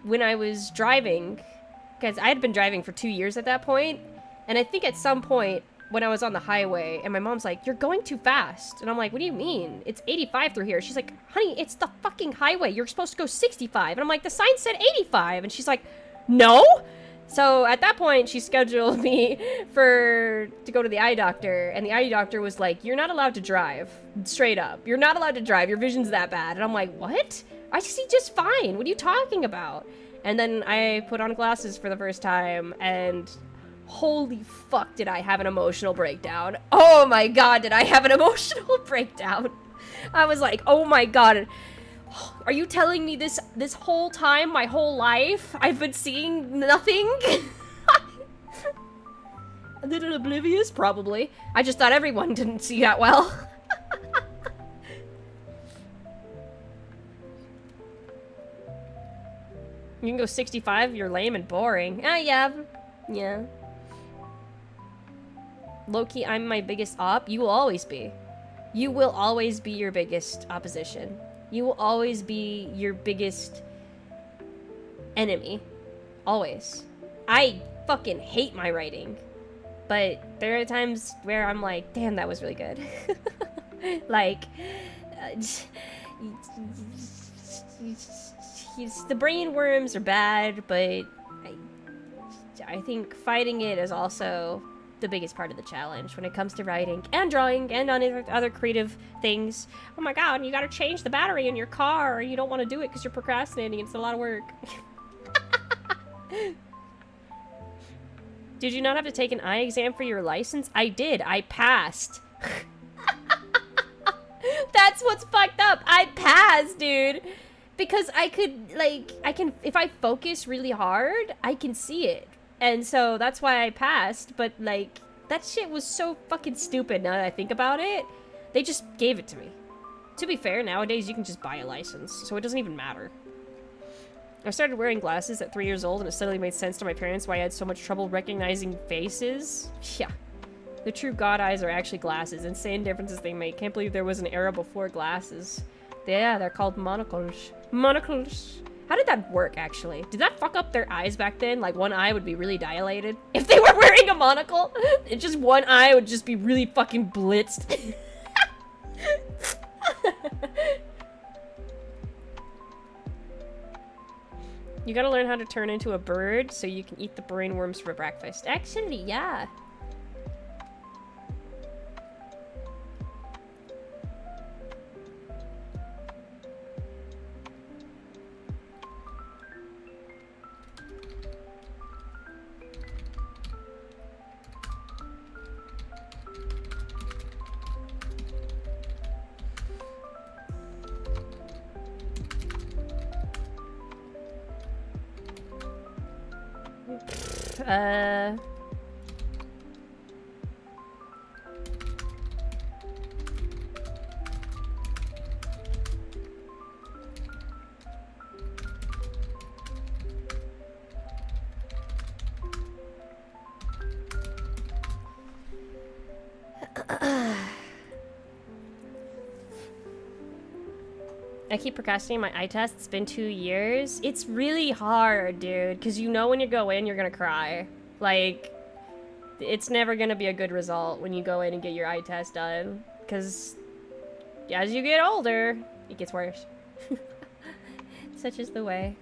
when I was driving, because I had been driving for 2 years at that point, and I think at some point when I was on the highway, and my mom's like, "You're going too fast," and I'm like, "What do you mean? It's 85 through here." She's like, "Honey, it's the fucking highway. You're supposed to go 65," and I'm like, "The sign said 85," and she's like, "No." So at that point, she scheduled me to go to the eye doctor, and the eye doctor was like, "You're not allowed to drive, straight up. You're not allowed to drive. Your vision's that bad." And I'm like, "What? I see just fine. What are you talking about?" And then I put on glasses for the first time, and holy fuck, did I have an emotional breakdown. Oh my god, did I have an emotional breakdown. I was like, oh my god. Are you telling me this whole time, my whole life, I've been seeing nothing? A little oblivious? Probably. I just thought everyone didn't see that well. You can go 65, you're lame and boring. Ah, yeah. Yeah. Low-key, I'm my biggest op. You will always be. You will always be your biggest opposition. You will always be your biggest enemy. Always. I fucking hate my writing. But there are times where I'm like, damn, that was really good. Like, the brain worms are bad, but I think fighting it is also the biggest part of the challenge when it comes to writing and drawing and on other creative things. Oh my god, you gotta change the battery in your car, or you don't want to do it because you're procrastinating. It's a lot of work. Did you not have to take an eye exam for your license? I did. I passed. That's what's fucked up. I passed, dude. Because I could, like, if I focus really hard, I can see it. And so that's why I passed, but, like, that shit was so fucking stupid now that I think about it. They just gave it to me. To be fair, nowadays you can just buy a license, so it doesn't even matter. I started wearing glasses at 3 years old, and it suddenly made sense to my parents why I had so much trouble recognizing faces. Yeah. The true god eyes are actually glasses. Insane differences they make. Can't believe there was an era before glasses. Yeah, they're called monocles. Monocles. How did that work, actually? Did that fuck up their eyes back then? Like, one eye would be really dilated? If they were wearing a monocle? It just one eye would just be really fucking blitzed. You gotta learn how to turn into a bird so you can eat the brain worms for breakfast. Actually, yeah. I keep procrastinating my eye test. It's been 2 years. It's really hard, dude, because you know when you go in, you're gonna cry. Like, it's never gonna be a good result when you go in and get your eye test done, because as you get older, it gets worse. Such is the way.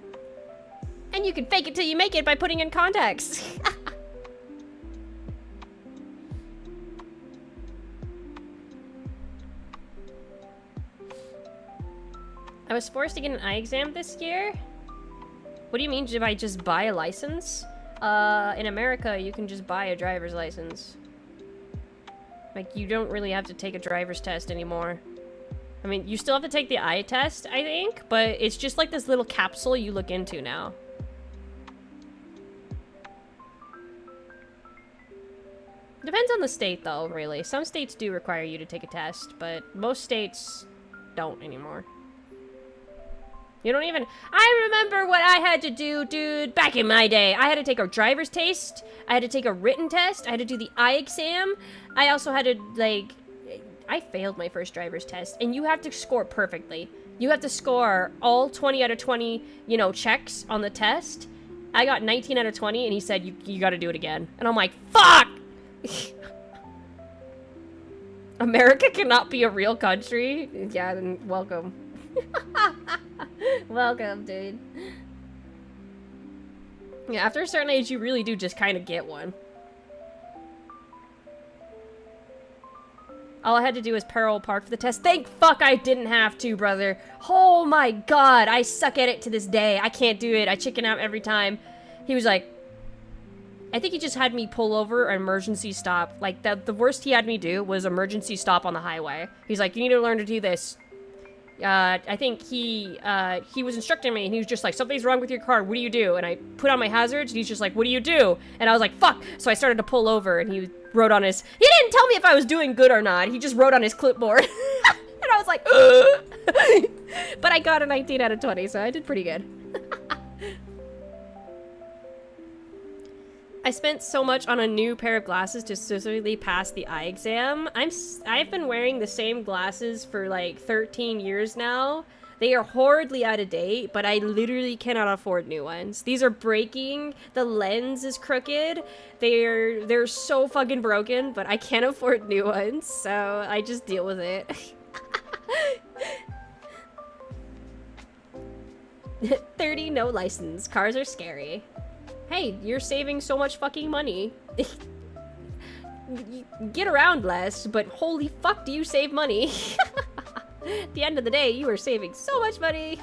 And you can fake it till you make it by putting in contacts. I was forced to get an eye exam this year. What do you mean, did I just buy a license? In America, you can just buy a driver's license. Like, you don't really have to take a driver's test anymore. I mean, you still have to take the eye test, I think, but it's just like this little capsule you look into now. Depends on the state, though, really. Some states do require you to take a test, but most states don't anymore. You don't even... I remember what I had to do, dude, back in my day. I had to take a driver's test. I had to take a written test. I had to do the eye exam. I also had to, like... I failed my first driver's test, and you have to score perfectly. You have to score all 20 out of 20, you know, checks on the test, I got 19 out of 20, and he said, you gotta do it again. And I'm like, fuck! America cannot be a real country? Yeah, then welcome. Welcome, dude. Yeah, after a certain age, you really do just kind of get one. All I had to do was parallel park for the test. Thank fuck I didn't have to, brother. Oh my god, I suck at it to this day. I can't do it. I chicken out every time. He was like, I think he just had me pull over or emergency stop. Like, the worst he had me do was emergency stop on the highway. He's like, you need to learn to do this. I think he was instructing me, and he was just like, something's wrong with your car, what do you do? And I put on my hazards, and he's just like, what do you do? And I was like, fuck! So I started to pull over, and he wrote on his... He didn't tell me if I was doing good or not, he just wrote on his clipboard. And I was like, ugh! But I got a 19 out of 20, so I did pretty good. I spent so much on a new pair of glasses to specifically pass the eye exam. I've been wearing the same glasses for like 13 years now. They are horridly out of date, but I literally cannot afford new ones. These are breaking. The lens is crooked. They're so fucking broken, but I can't afford new ones, so I just deal with it. 30, no license. Cars are scary. Hey, you're saving so much fucking money. Get around less, but holy fuck do you save money. At the end of the day, you are saving so much money.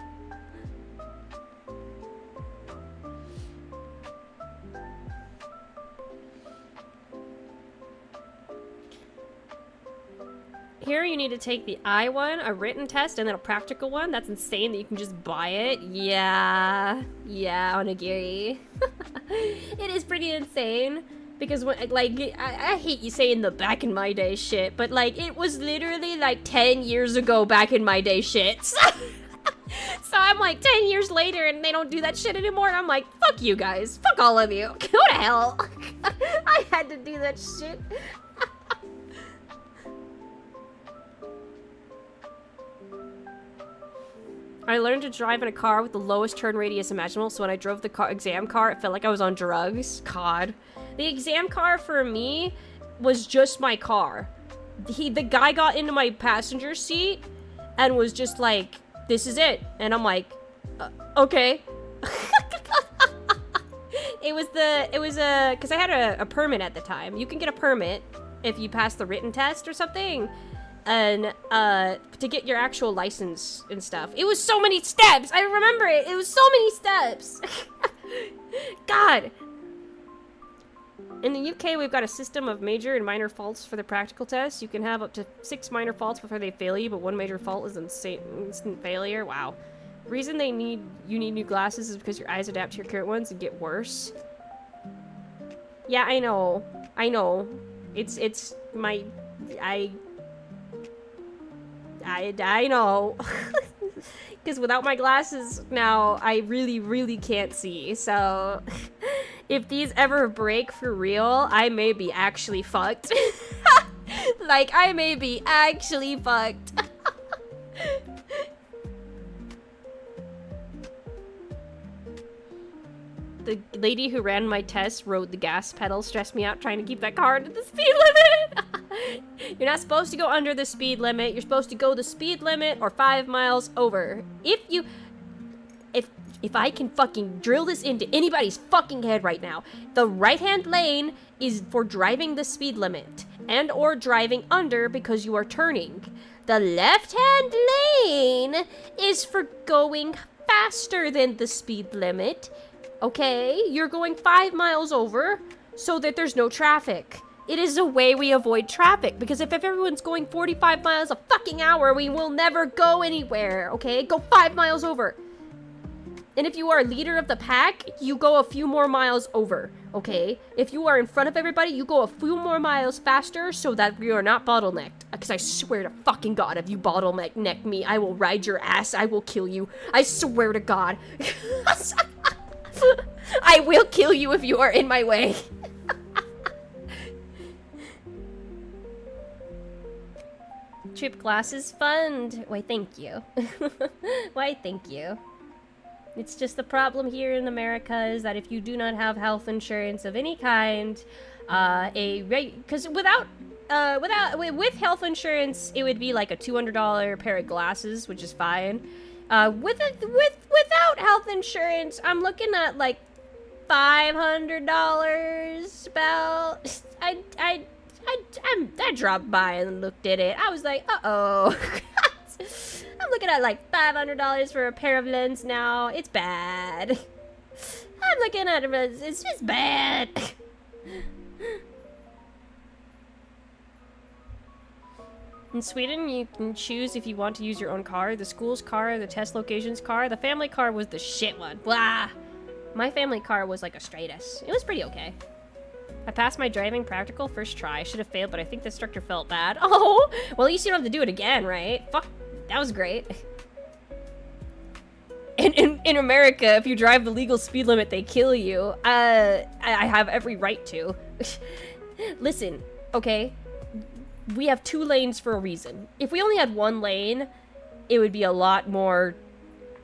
Here you need to take the I one, a written test, and then a practical one. That's insane that you can just buy it. Yeah, onigiri. It is pretty insane. Because, when, like, I hate you saying the back in my day shit, but, like, it was literally, like, 10 years ago back in my day shit. So I'm, like, 10 years later, and they don't do that shit anymore, and I'm like, fuck you guys. Fuck all of you. Go to hell. I had to do that shit. I learned to drive in a car with the lowest turn radius imaginable, so when I drove the exam car, it felt like I was on drugs. God. The exam car for me was just my car. The guy got into my passenger seat and was just like, this is it. And I'm like, okay. Because I had a permit at the time. You can get a permit if you pass the written test or something. And, to get your actual license and stuff. It was so many steps! I remember it! It was so many steps! God! In the UK, we've got a system of major and minor faults for the practical test. You can have up to 6 minor faults before they fail you, but 1 major fault is instant failure. Wow. The reason you need new glasses is because your eyes adapt to your current ones and get worse. Yeah, I know. I know. It's my... I know. Because without my glasses now, I really, really can't see. So, if these ever break for real, I may be actually fucked. Like, I may be actually fucked. The lady who ran my test rode the gas pedal, stressed me out trying to keep that car under the speed limit. You're not supposed to go under the speed limit. You're supposed to go the speed limit or 5 miles over. If I can fucking drill this into anybody's fucking head right now, the right-hand lane is for driving the speed limit and or driving under because you are turning. The left-hand lane is for going faster than the speed limit. Okay, you're going 5 miles over so that there's no traffic. It is a way we avoid traffic, because if everyone's going 45 miles a fucking hour, we will never go anywhere, okay? Go 5 miles over. And if you are leader of the pack, you go a few more miles over, okay? If you are in front of everybody, you go a few more miles faster so that we are not bottlenecked. Because I swear to fucking God, if you bottleneck me, I will ride your ass. I will kill you. I swear to God. I will kill you if you are in my way. Trip glasses fund. Why, thank you. Why, thank you. It's just the problem here in America is that if you do not have health insurance of any kind, because with health insurance, it would be like a $200 pair of glasses, which is fine. Without health insurance, I'm looking at like $500. About I dropped by and looked at it. I was like, uh-oh. I'm looking at like $500 for a pair of lenses now. It's bad. I'm looking at it. It's just bad. In Sweden, you can choose if you want to use your own car, the school's car, the test location's car. The family car was the shit one. Blah. My family car was like a straightest. It was pretty okay. I passed my driving practical first try. I should have failed, but I think the instructor felt bad. Oh, well, at least you don't have to do it again, right? Fuck, that was great. In America, if you drive the legal speed limit, they kill you. I have every right to. Listen, okay? We have 2 lanes for a reason. If we only had 1 lane, it would be a lot more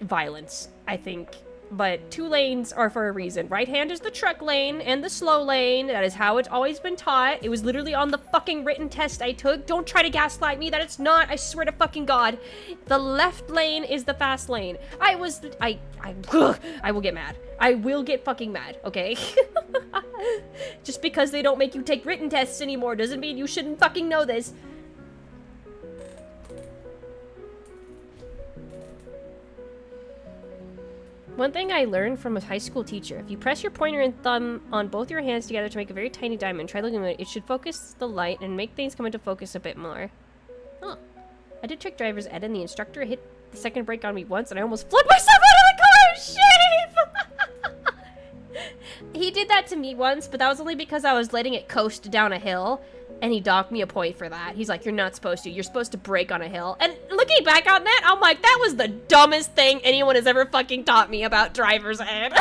violence, I think. But 2 lanes are for a reason. Right hand is the truck lane and the slow lane. That is how it's always been taught. It was literally on the fucking written test I took. Don't try to gaslight me that it's not. I swear to fucking God. The left lane is the fast lane. I will get mad. I will get fucking mad, okay? Just because they don't make you take written tests anymore doesn't mean you shouldn't fucking know this. One thing I learned from a high school teacher, if you press your pointer and thumb on both your hands together to make a very tiny diamond, try looking at it, it should focus the light and make things come into focus a bit more. Huh. I did trick driver's ed and the instructor hit the second brake on me once and I almost flipped myself out of the car! Shame! He did that to me once, but that was only because I was letting it coast down a hill. And he docked me a point for that. He's like, you're not supposed to. You're supposed to brake on a hill. And looking back on that, I'm like, that was the dumbest thing anyone has ever fucking taught me about driver's ed.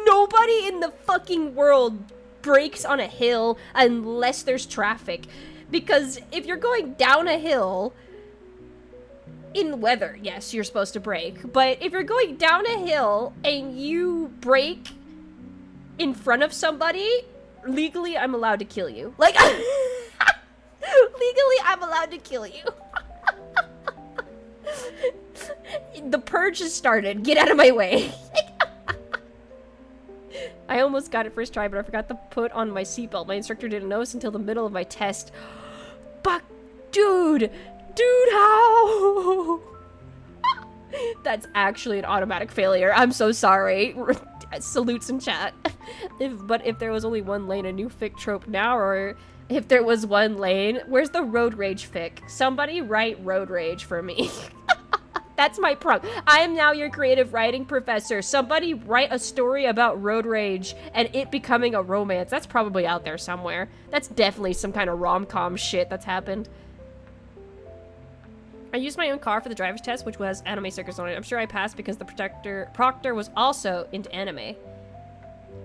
Nobody in the fucking world brakes on a hill unless there's traffic. Because if you're going down a hill, in weather, yes, you're supposed to brake. But if you're going down a hill and you brake in front of somebody, legally, I'm allowed to kill you. Like, legally, I'm allowed to kill you. The purge has started. Get out of my way. I almost got it first try, but I forgot to put on my seatbelt. My instructor didn't notice until the middle of my test. But, dude, how? That's actually an automatic failure. I'm so sorry. Salutes in chat. But if there was only 1 lane, a new fic trope now, or if there was 1 lane, where's the road rage fic? Somebody write road rage for me. That's my prompt. I am now your creative writing professor. Somebody write a story about road rage and it becoming a romance. That's probably out there somewhere. That's definitely some kind of rom-com shit that's happened. I used my own car for the driver's test, which was anime stickers on it. I'm sure I passed because the proctor was also into anime.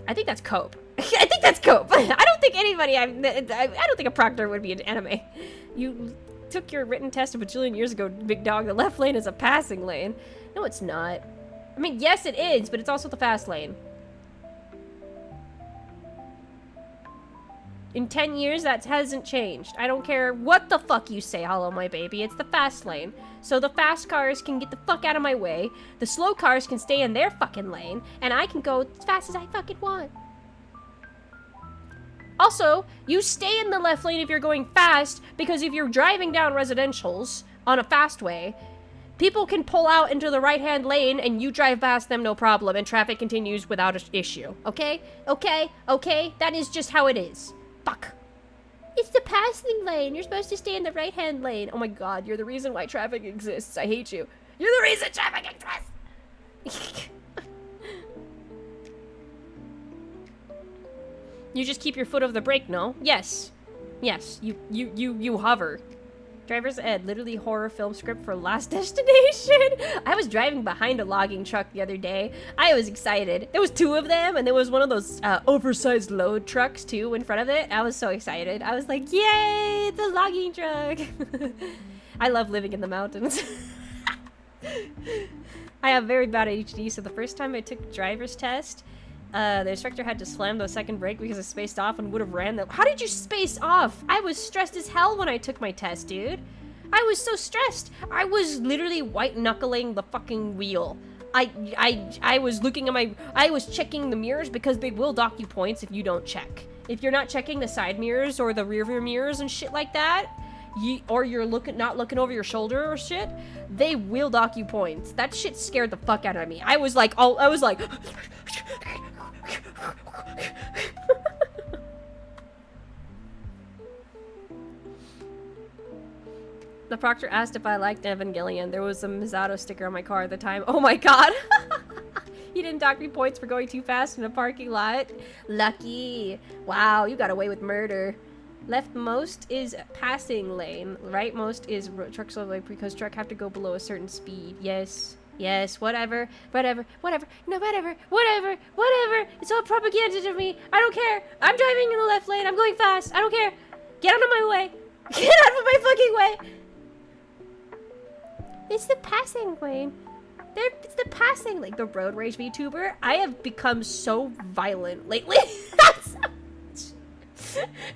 I think that's cope. I think that's cope. I don't think anybody, I don't think a proctor would be into anime. You took your written test a bajillion years ago, big dog. The left lane is a passing lane. No, it's not. I mean, yes, it is, but it's also the fast lane. In 10 years, that hasn't changed. I don't care what the fuck you say, Hollow My Baby. It's the fast lane. So the fast cars can get the fuck out of my way. The slow cars can stay in their fucking lane. And I can go as fast as I fucking want. Also, you stay in the left lane if you're going fast. Because if you're driving down residentials on a fast way, people can pull out into the right-hand lane and you drive past them no problem. And traffic continues without an issue. Okay? Okay? Okay? That is just how it is. Fuck. It's the passing lane. You're supposed to stay in the right-hand lane. Oh my god, you're the reason why traffic exists. I hate you. You're the reason traffic exists! You just keep your foot over the brake, no? Yes. Yes, you hover. Driver's ed, literally horror film script for Last Destination. I was driving behind a logging truck the other day. I was excited. There was 2 of them, and there was one of those oversized load trucks too in front of it. I was so excited. I was like, yay, the logging truck. I love living in the mountains. I have very bad ADHD, so the first time I took driver's test, the instructor had to slam the second brake because I spaced off and would have ran the— How did you space off? I was stressed as hell when I took my test, dude. I was so stressed. I was literally white-knuckling the fucking wheel. I was looking at I was checking the mirrors because they will dock you points if you don't check. If you're not checking the side mirrors or the rear view mirrors and shit like that, or you're not looking over your shoulder or shit, they will dock you points. That shit scared the fuck out of me. I was like, The proctor asked if I liked Evangelion. There was a Misato sticker on my car at the time. Oh my god! He didn't dock me points for going too fast in a parking lot. Lucky. Wow, you got away with murder. Leftmost is passing lane. Rightmost is truck slow lane because truck have to go below a certain speed. Yes. Yes, whatever. No, whatever. It's all propaganda to me. I don't care. I'm driving in the left lane. I'm going fast. I don't care. Get out of my way. Get out of my fucking way. It's the passing lane. It's the passing lane. The road rage VTuber. I have become so violent lately.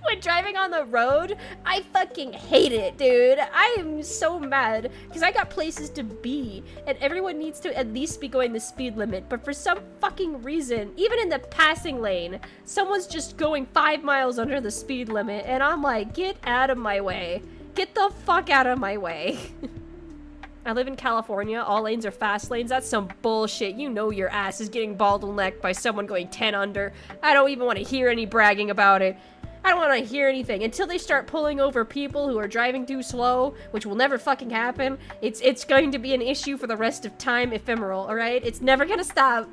When driving on the road, I fucking hate it, dude. I am so mad because I got places to be and everyone needs to at least be going the speed limit, but for some fucking reason, even in the passing lane, someone's just going 5 miles under the speed limit and I'm like, get out of my way. Get the fuck out of my way. I live in California. All lanes are fast lanes. That's some bullshit. You know your ass is getting bottlenecked by someone going 10 under. I don't even want to hear any bragging about it. I don't want to hear anything until they start pulling over people who are driving too slow, which will never fucking happen. It's going to be an issue for the rest of time, ephemeral, all right? It's never gonna stop.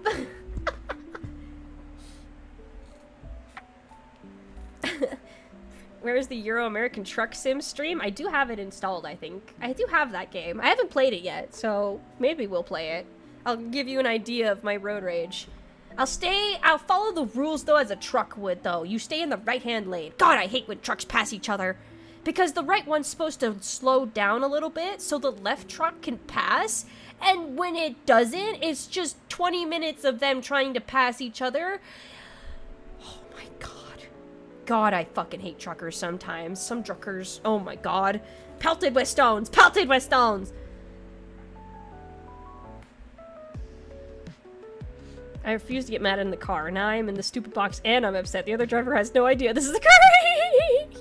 Where's the Euro-American Truck Sim stream? I do have it installed, I think. I do have that game. I haven't played it yet, so maybe we'll play it. I'll give you an idea of my road rage. I'll follow the rules, though, as a truck would, though. You stay in the right-hand lane. God, I hate when trucks pass each other. Because the right one's supposed to slow down a little bit so the left truck can pass. And when it doesn't, it's just 20 minutes of them trying to pass each other. Oh my god. God, I fucking hate truckers sometimes. Some truckers, oh my god. Pelted with stones! Pelted with stones! I refuse to get mad in the car. Now I'm in the stupid box and I'm upset. The other driver has no idea. This is a creek!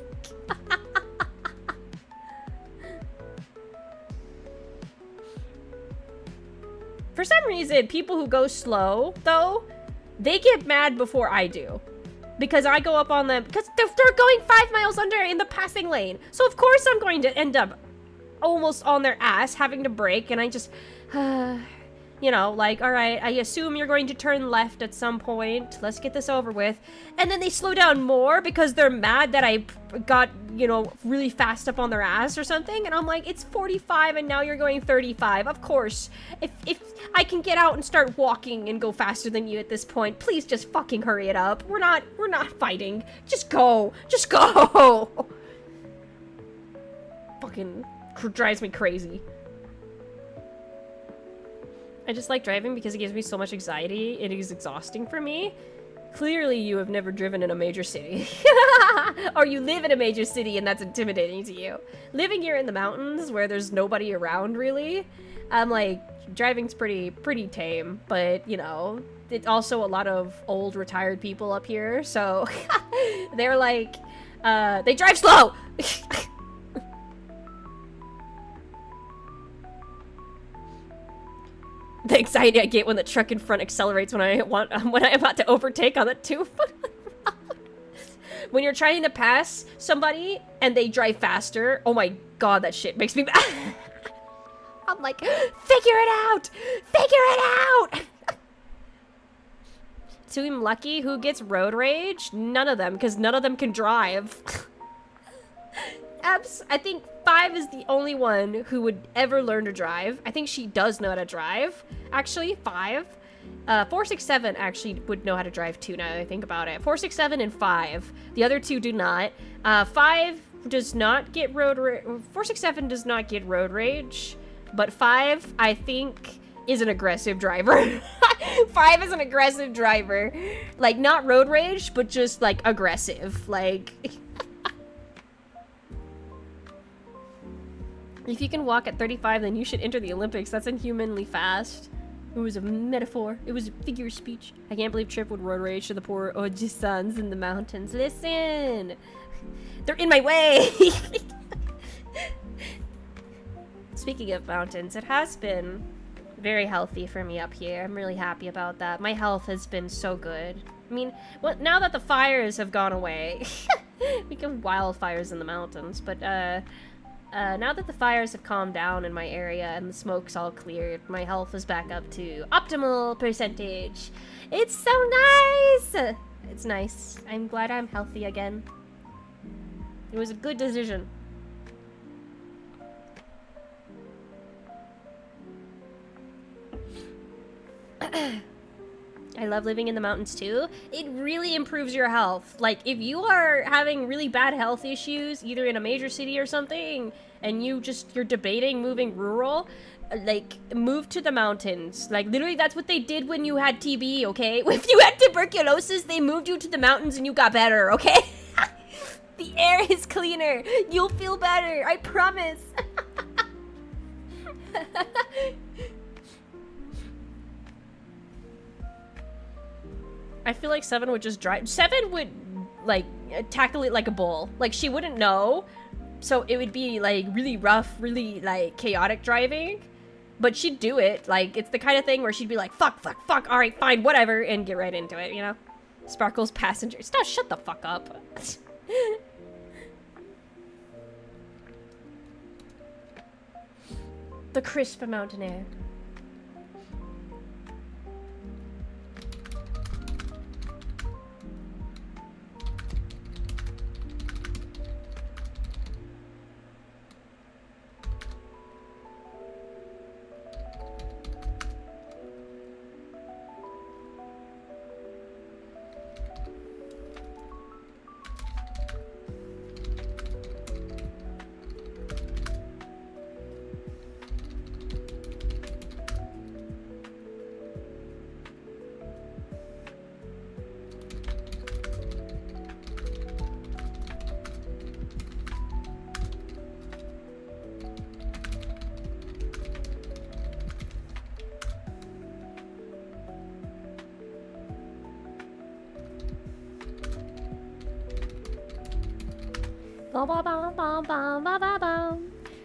For some reason, people who go slow, though, they get mad before I do. Because I go up on them, because they're going 5 miles under in the passing lane. So of course I'm going to end up almost on their ass, having to brake, and I just, you know, like, all right, I assume you're going to turn left at some point. Let's get this over with. And then they slow down more because they're mad that I got, you know, really fast up on their ass or something. And I'm like, it's 45 and now you're going 35. Of course, if I can get out and start walking and go faster than you at this point, please just fucking hurry it up. We're not fighting. Just go. Just go. Fucking drives me crazy. I just like driving because it gives me so much anxiety. It is exhausting for me. Clearly, you have never driven in a major city. Or you live in a major city and that's intimidating to you. Living here in the mountains where there's nobody around, really, I'm like, driving's pretty tame. But, you know, it's also a lot of old retired people up here. So, they're like, they drive slow! The anxiety I get when the truck in front accelerates when I'm about to overtake on the 2-foot road. When you're trying to pass somebody and they drive faster, oh my god, that shit makes me mad. I'm like, figure it out! Figure it out! Team Lucky, who gets road rage? None of them, because none of them can drive. I think 5 is the only one who would ever learn to drive. I think she does know how to drive. Actually, 5. 467 actually would know how to drive too, now that I think about it. 467 and 5. The other 2 do not. 5 does not get road rage. 467 does not get road rage. But 5, I think, is an aggressive driver. 5 is an aggressive driver. Like, not road rage, but just, like, aggressive. Like... If you can walk at 35, then you should enter the Olympics. That's inhumanly fast. It was a metaphor. It was a figure of speech. I can't believe Trip would road rage to the poor Ojisans in the mountains. Listen! They're in my way! Speaking of mountains, it has been very healthy for me up here. I'm really happy about that. My health has been so good. I mean, well, now that the fires have gone away, we get wildfires in the mountains, but now that the fires have calmed down in my area and the smoke's all cleared, my health is back up to optimal percentage. It's so nice! It's nice. I'm glad I'm healthy again. It was a good decision. I love living in the mountains too. It really improves your health. Like, if you are having really bad health issues, either in a major city or something, and you're debating moving rural, like, move to the mountains. Like, literally, that's what they did when you had TB, okay? If you had tuberculosis, they moved you to the mountains and you got better, okay? The air is cleaner. You'll feel better. I promise. I feel like Seven would just drive. Seven would, like, tackle it like a bull. Like, she wouldn't know. So it would be, like, really rough, really, like, chaotic driving. But she'd do it. Like, it's the kind of thing where she'd be like, fuck, fuck, fuck, alright, fine, whatever, and get right into it, you know? Sparkle's passenger. Stop, shut the fuck up. The crisp mountain air.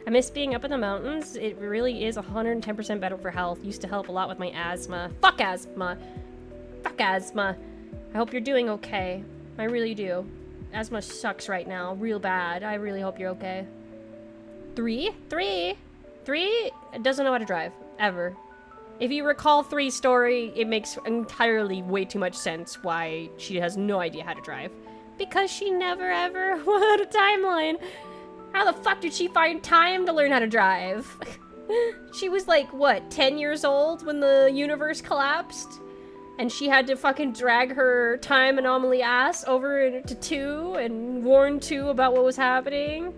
I miss being up in the mountains. It really is 110% better for health. Used to help a lot with my asthma. Fuck asthma. Fuck asthma. I hope you're doing okay. I really do. Asthma sucks right now. Real bad. I really hope you're okay. Three doesn't know how to drive. Ever. If you recall 3's story, it makes entirely way too much sense why she has no idea how to drive. Because she never ever had a timeline. How the fuck did she find time to learn how to drive? She was like, what, 10 years old when the universe collapsed? And she had to fucking drag her time anomaly ass over to 2 and warn 2 about what was happening.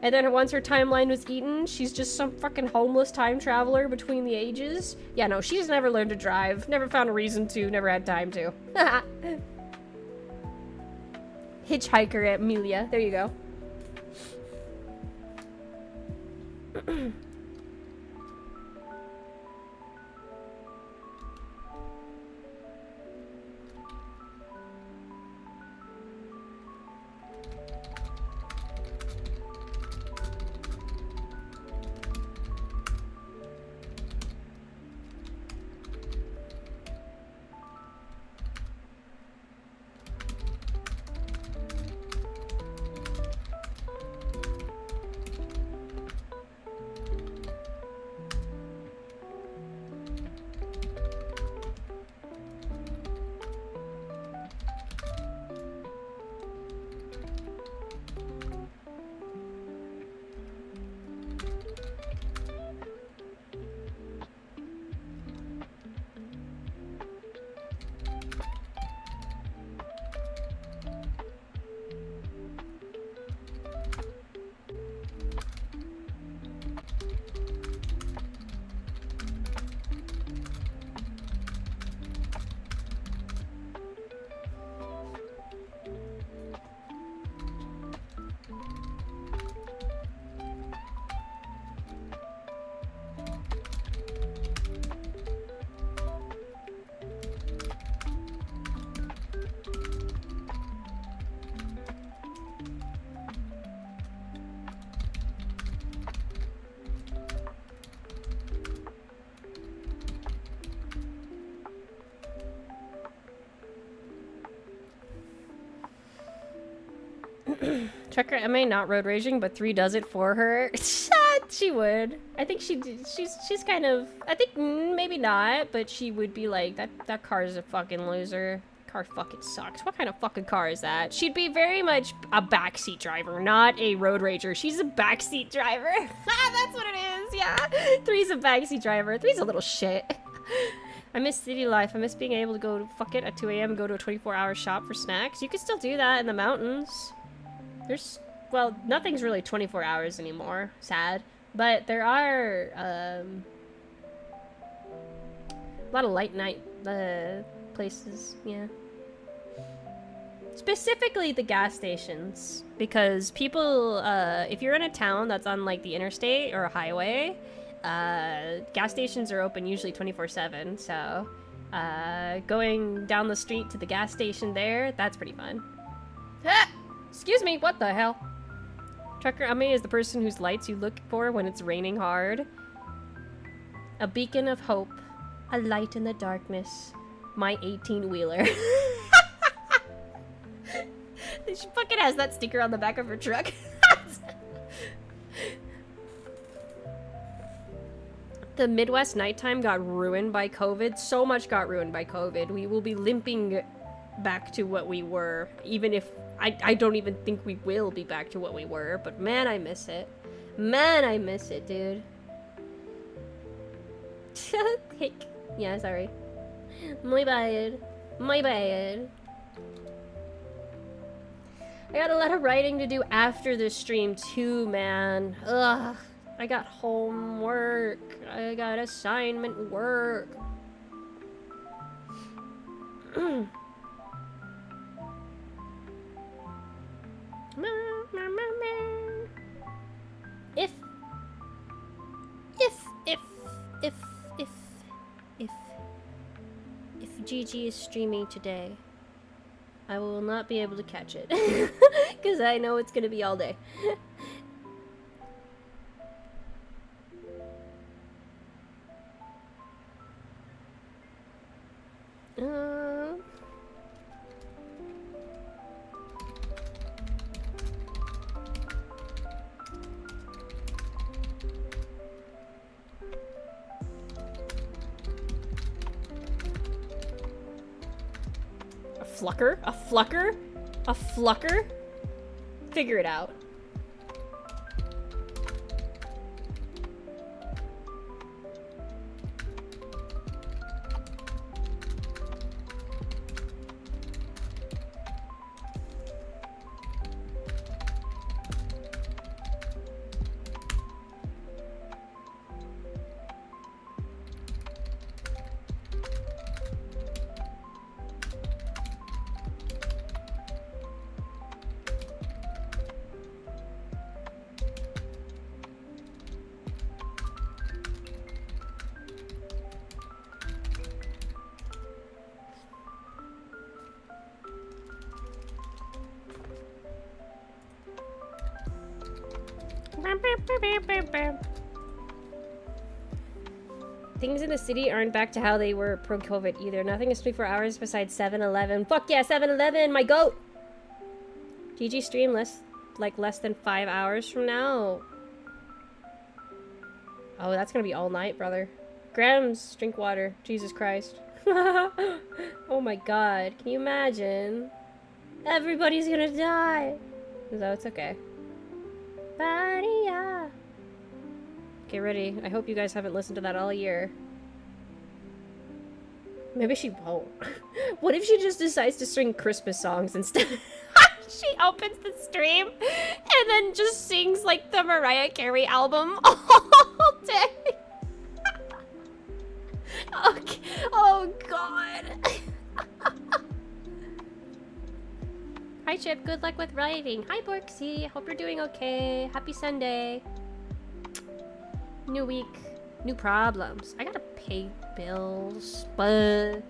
And then once her timeline was eaten, she's just some fucking homeless time traveler between the ages. Yeah, no, she's never learned to drive. Never found a reason to, never had time to. Hitchhiker at Amelia. There you go. Trucker Emma not road raging, but 3 does it for her. She would. I think she's kind of, I think maybe not, but she would be like, that car is a fucking loser. Car fucking sucks. What kind of fucking car is that? She'd be very much a backseat driver, not a road rager. She's a backseat driver. That's what it is, yeah. 3's a backseat driver. 3's a little shit. I miss city life. I miss being able to go to fuck it at 2 a.m. and go to a 24-hour shop for snacks. You can still do that in the mountains. There's, well, nothing's really 24 hours anymore. Sad. But there are, a lot of light night, places, yeah. Specifically the gas stations, because people, if you're in a town that's on like the interstate or a highway, gas stations are open usually 24/7, so going down the street to the gas station there, that's pretty fun. Excuse me, what the hell? Trucker Ame is the person whose lights you look for when it's raining hard. A beacon of hope, a light in the darkness, my 18-wheeler. She fucking has that sticker on the back of her truck. The Midwest nighttime got ruined by COVID. So much got ruined by COVID. We will be limping back to what we were, even if I don't even think we will be back to what we were, but man, I miss it. Man, I miss it, dude. Yeah, sorry. My bad. My bad. I got a lot of writing to do after this stream too, man. Ugh. I got homework. I got assignment work. If GG is streaming today, I will not be able to catch it. Because I know it's going to be all day. A flucker? A flucker? A flucker? Figure it out. Things in the city aren't back to how they were pro-COVID either. Nothing is 24 hours besides 7-Eleven. Fuck yeah, 7-Eleven, my goat! GG stream less than 5 hours from now. Oh, that's gonna be all night, brother. Grams, drink water. Jesus Christ. Oh my god, can you imagine? Everybody's gonna die! So it's okay. Badia. Get ready. I hope you guys haven't listened to that all year. Maybe she won't. What if she just decides to sing Christmas songs instead? She opens the stream and then just sings like the Mariah Carey album all day. Okay. Oh god. Hi Chip, good luck with writing. Hi Borksy, hope you're doing okay. Happy Sunday. New week, new problems. I gotta pay bills, but...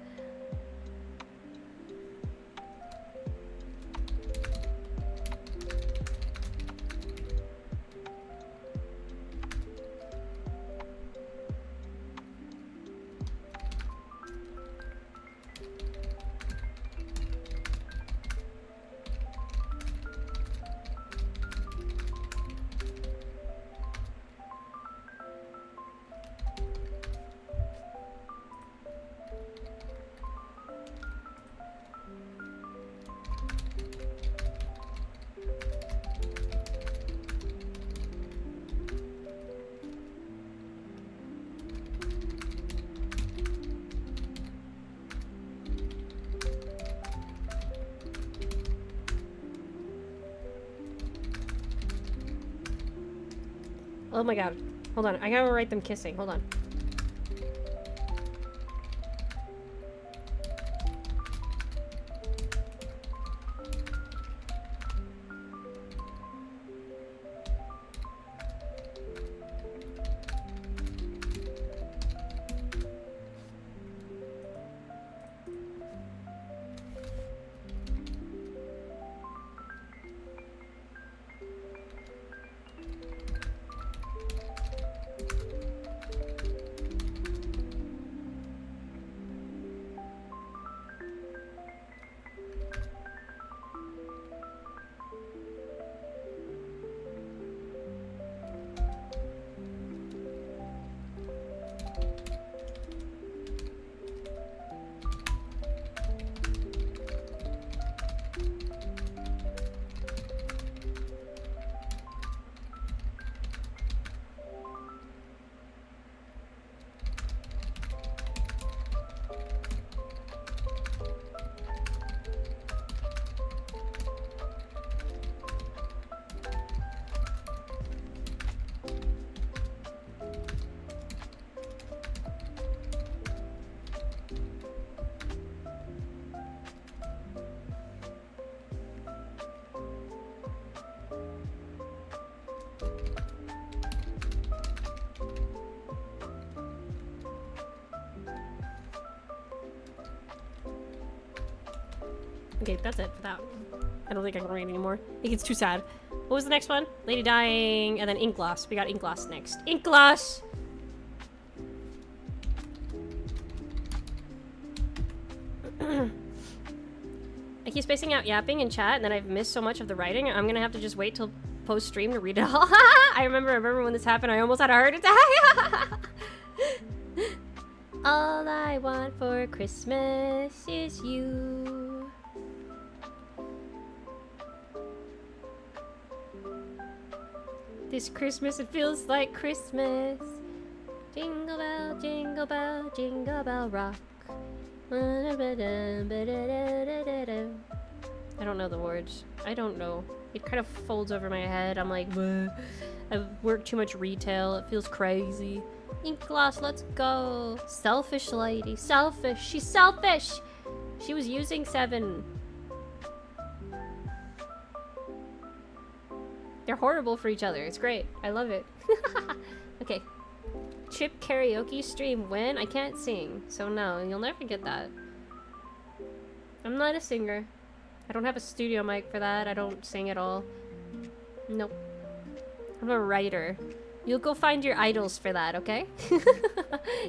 Oh my god. Hold on. I gotta write them kissing. Hold on. Okay, that's it for that. I don't think I can read anymore. I think it's too sad. What was the next one? Lady dying, and then ink gloss. We got ink gloss next. Ink gloss! I keep spacing out yapping in chat, and then I've missed so much of the writing. I'm gonna have to just wait till post-stream to read it all. I remember when this happened, I almost had a heart attack. All I want for Christmas is you. This Christmas, it feels like Christmas. Jingle bell, jingle bell rock. I don't know the words. I don't know. It kind of folds over my head. I'm like, bleh. I've worked too much retail. It feels crazy. Ink gloss, let's go. Selfish lady. Selfish. She's selfish. She was using 7. They're horrible for each other. It's great. I love it. Okay. Chip karaoke stream when? I can't sing. So no, you'll never get that. I'm not a singer. I don't have a studio mic for that. I don't sing at all. Nope. I'm a writer. You'll go find your idols for that, okay?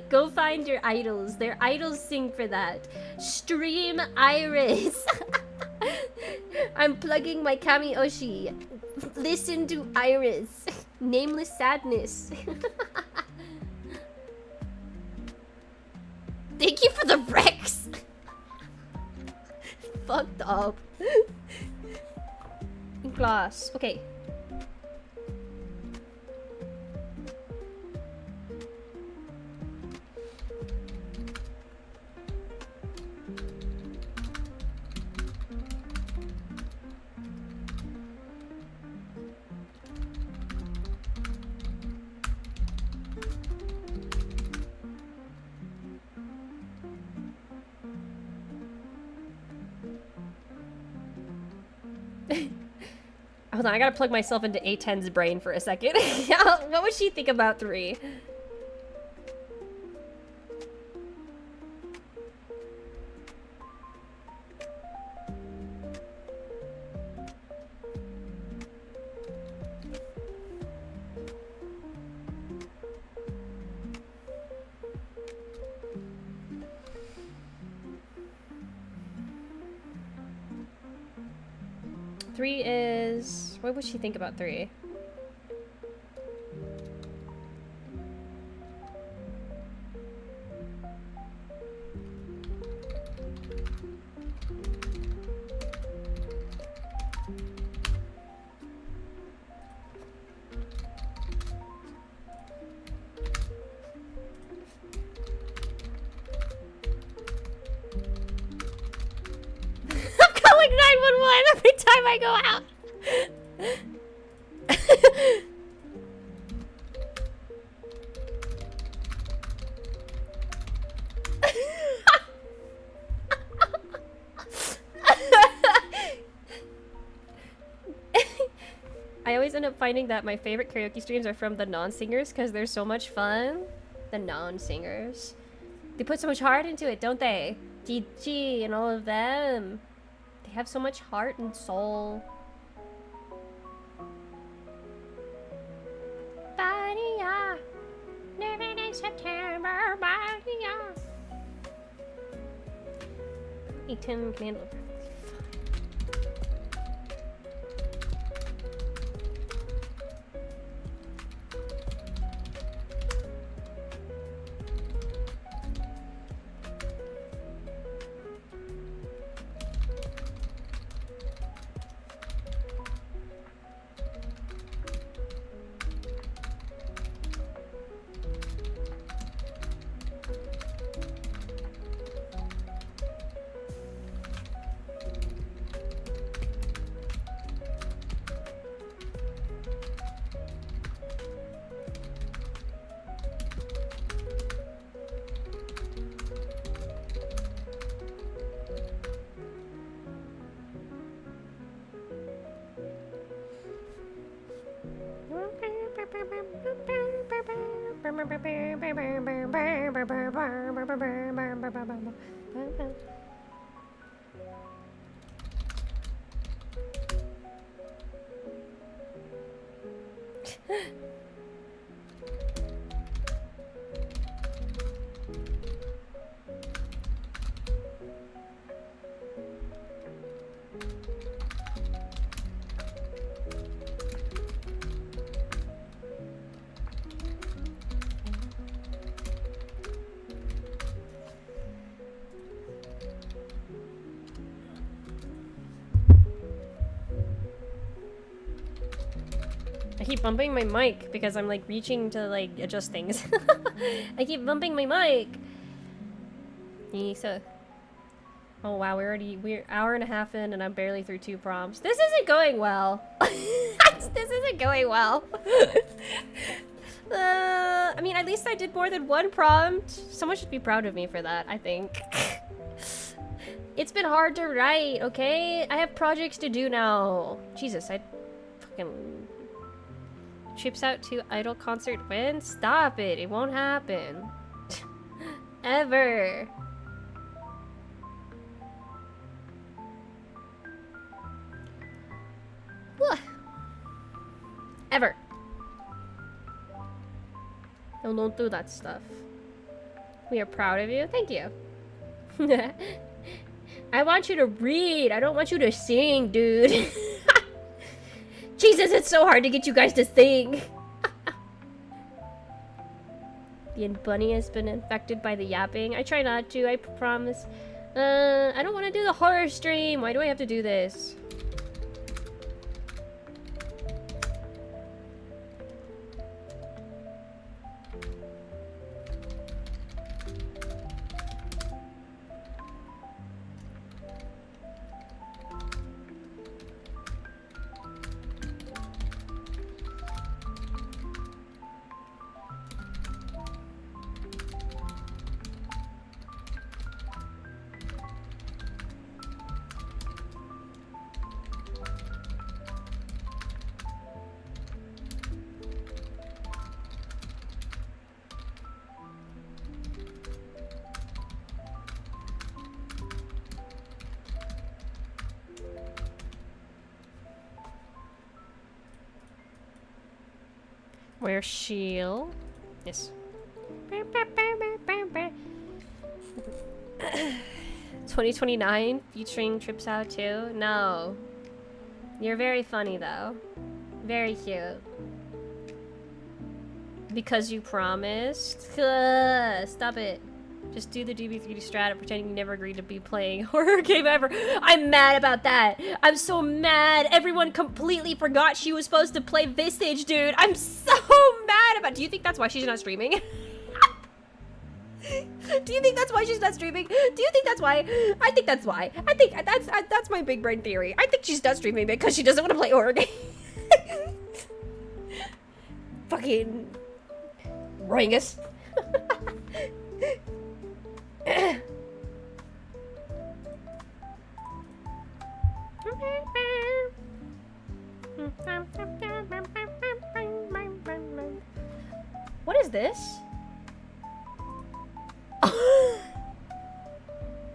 Go find your idols. Their idols sing for that. Stream Iris. I'm plugging my Kami Oshi. Listen to Iris. Nameless Sadness. Thank you for the Rex. Fucked up. Glass. Okay. Hold on, I gotta plug myself into A10's brain for a second. What would she think about 3? Three is... What would she think about 3? Calling 911 every time I go out. finding that my favorite karaoke streams are from the non-singers because they're so much fun. The non-singers. They put so much heart into it, don't they? GG and all of them. They have so much heart and soul. Body-ya. Living in September, body-ya. 810 can handle it. I keep bumping my mic because I'm like reaching to like adjust things. I keep bumping my mic. So, oh wow, we're hour and a half in and I'm barely through 2 prompts. This isn't going well. This isn't going well. I mean, at least I did more than 1 prompt. Someone should be proud of me for that, I think. It's been hard to write, okay? I have projects to do now. Jesus, I fucking... Trips out to Idol concert when? Stop it, it won't happen. Ever. Ever. No, don't do that stuff. We are proud of you. Thank you. I want you to read. I don't want you to sing, dude. Jesus, it's so hard to get you guys to sing. The bunny has been infected by the yapping. I try not to, I promise. I don't want to do the horror stream. Why do I have to do this? Where's Shield? Yes. 2029 featuring Trips Out too? No. You're very funny though. Very cute. Because you promised? Stop it. Just do the DB3D strat and pretend you never agreed to be playing a horror game ever. I'm mad about that. I'm so mad. Everyone completely forgot she was supposed to play Visage, dude. I'm so mad about it. Do you think that's why she's not streaming? Do you think that's why she's not streaming? Do you think that's why? I think that's why. I think that's my big brain theory. I think she's not streaming because she doesn't want to play horror games. Fucking Rangus. is this?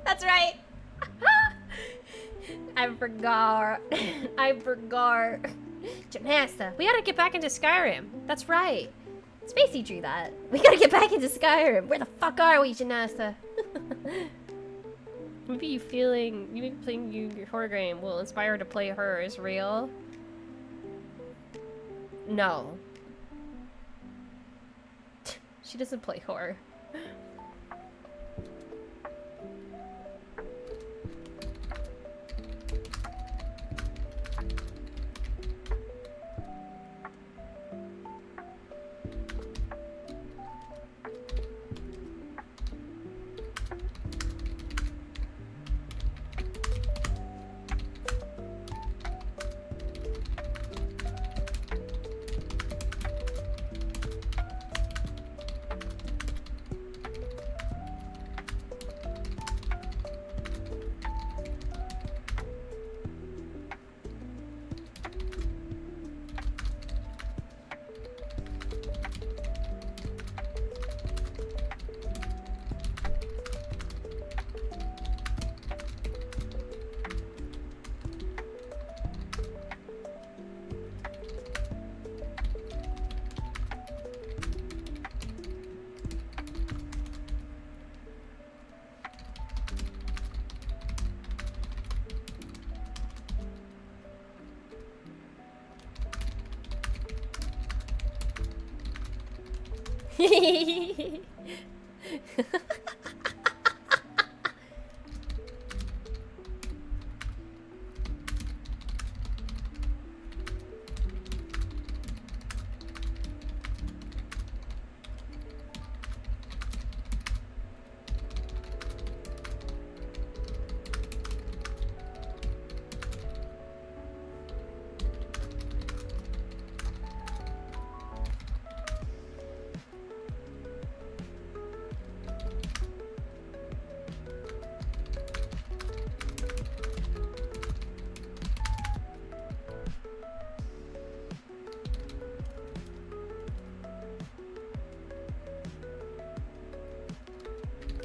That's right. I forgot. I forgot. Janasta. We gotta get back into Skyrim. That's right. Spacey drew that. We gotta get back into Skyrim. Where the fuck are we, Janasta? Maybe you playing your horror game will inspire her to play her is real. No. She doesn't play horror.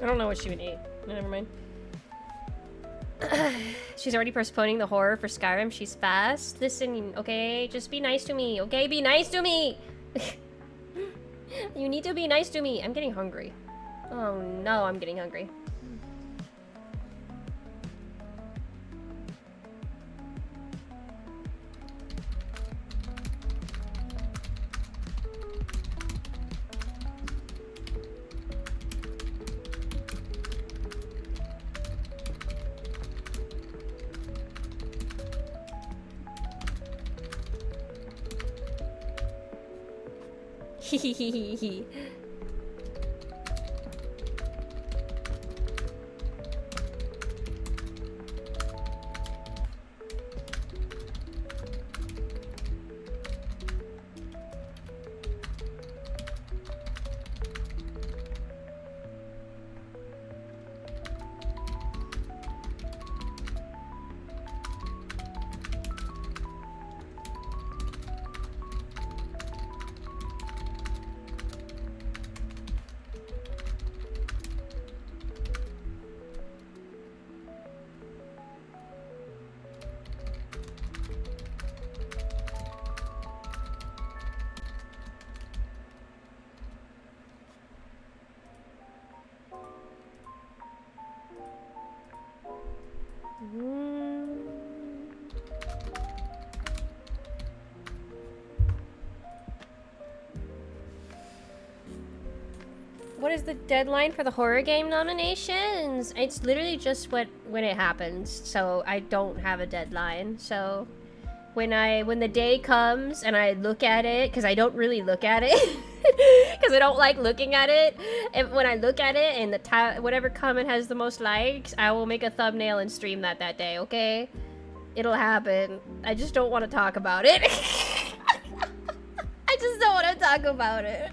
I don't know what she would eat. Never mind. She's already postponing the horror for Skyrim. She's fast. Listen, okay? Just be nice to me, okay? Be nice to me! You need to be nice to me. I'm getting hungry. Oh no, I'm getting hungry. Hehehehe. What is the deadline for the horror game nominations? It's literally just when it happens, so I don't have a deadline. So when the day comes and I look at it, because I don't really look at it, because I don't like looking at it. And when I look at it and whatever comment has the most likes, I will make a thumbnail and stream that day. Okay, it'll happen. I just don't want to talk about it. I just don't want to talk about it.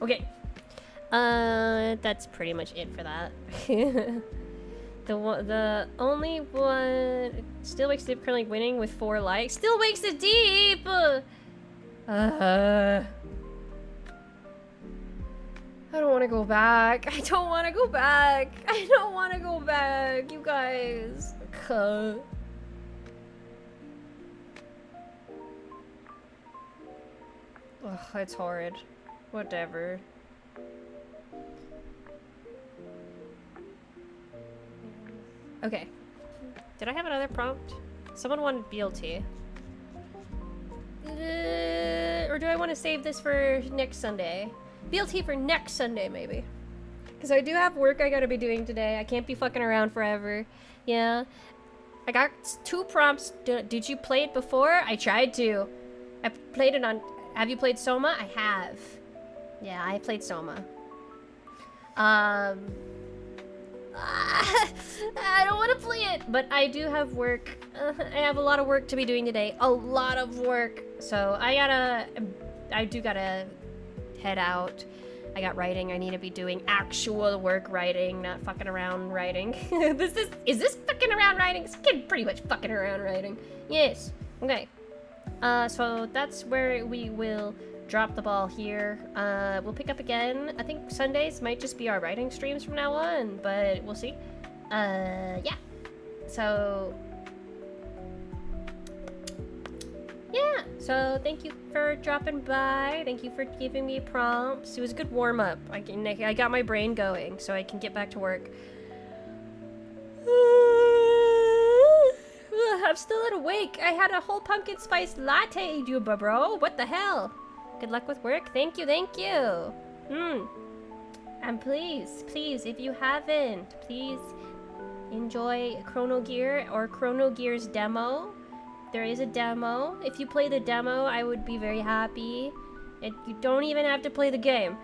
Okay. That's pretty much it for that. The only one still wakes deep currently winning with 4 likes. Still wakes it deep. I don't want to go back. I don't want to go back. I don't want to go back, you guys. Ugh, it's horrid. Whatever. Okay. Did I have another prompt? Someone wanted BLT. Or do I want to save this for next Sunday? BLT for next Sunday, maybe. Because I do have work I gotta be doing today. I can't be fucking around forever. Yeah. I got 2 prompts. Did you play it before? I tried to. I played it on... Have you played Soma? I have. Yeah, I played Soma. I don't want to play it, but I do have work. I have a lot of work to be doing today. A lot of work. So I do gotta head out. I got writing. I need to be doing actual work writing, not fucking around writing. Is this fucking around writing? It's pretty much fucking around writing. Yes. Okay. So that's where we will drop the ball here. We'll pick up again. I think Sundays might just be our writing streams from now on, but we'll see. Yeah. So yeah. So thank you for dropping by. Thank you for giving me prompts. It was a good warm up. I got my brain going, so I can get back to work. I'm still awake. I had a whole pumpkin spice latte, Juba, bro. What the hell? Good luck with work. Thank you, thank you. And please, if you haven't, please enjoy Chrono Gear or Chrono Gear's demo. There is a demo. If you play the demo, I would be very happy. You don't even have to play the game.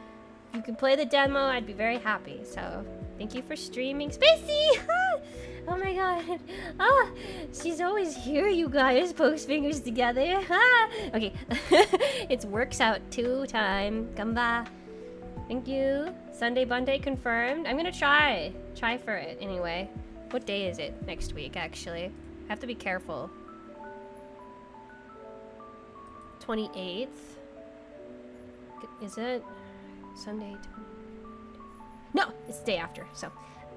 If you can play the demo, I'd be very happy. So, thank you for streaming. Spacey! Oh my god. She's always here, you guys. Post fingers together. Okay. It's works out 2 time. Gamba. Thank you. Sunday Bunday confirmed. I'm gonna try for it anyway. What day is it? Next week, actually. I have to be careful. 28th. Is it? Sunday. No, it's the day after, so.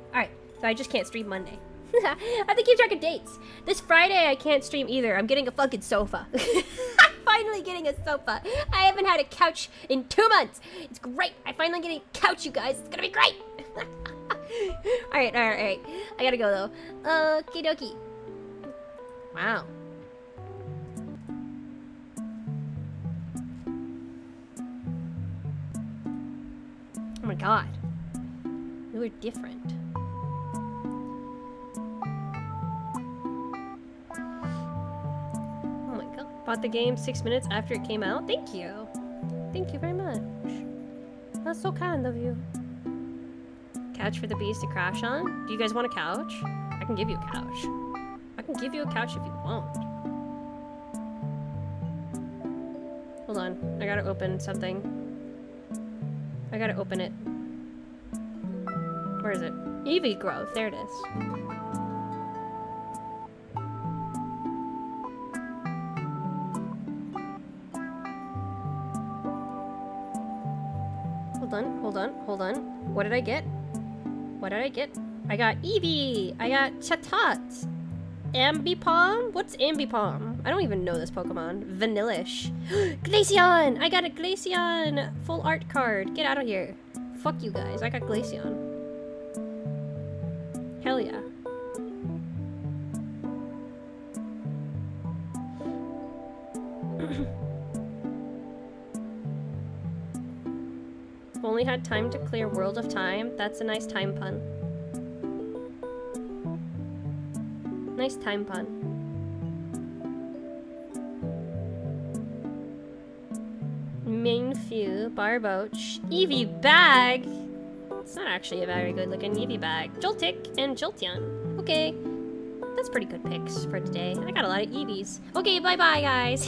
Alright, so I just can't stream Monday. I have to keep track of dates. This Friday I can't stream either. I'm getting a fucking sofa. I'm finally getting a sofa. I haven't had a couch in 2 months. It's great. I'm finally getting a couch, you guys. It's gonna be great. Alright. I gotta go though. Okie dokie. Wow. Oh my god. We were different. Bought the game 6 minutes after it came out. Thank you. Thank you very much. That's so kind of you. Couch for the bees to crash on? Do you guys want a couch? I can give you a couch. I can give you a couch if you want. Hold on. I gotta open something. I gotta open it. Where is it? Eevee growth. There it is. Hold on. What did I get? I got Eevee! I got Chatot! Ambipom? What's Ambipom? I don't even know this Pokemon. Vanillish. Glaceon! I got a Glaceon full art card. Get out of here. Fuck you guys. I got Glaceon. Hell yeah. Only had time to clear World of Time. That's a nice time pun. Nice time pun. Mainfew, Barboach, Eevee bag. It's not actually a very good looking Eevee bag. Joltik and Jolteon. Okay. That's pretty good picks for today. I got a lot of Eevees. Okay, bye-bye, guys.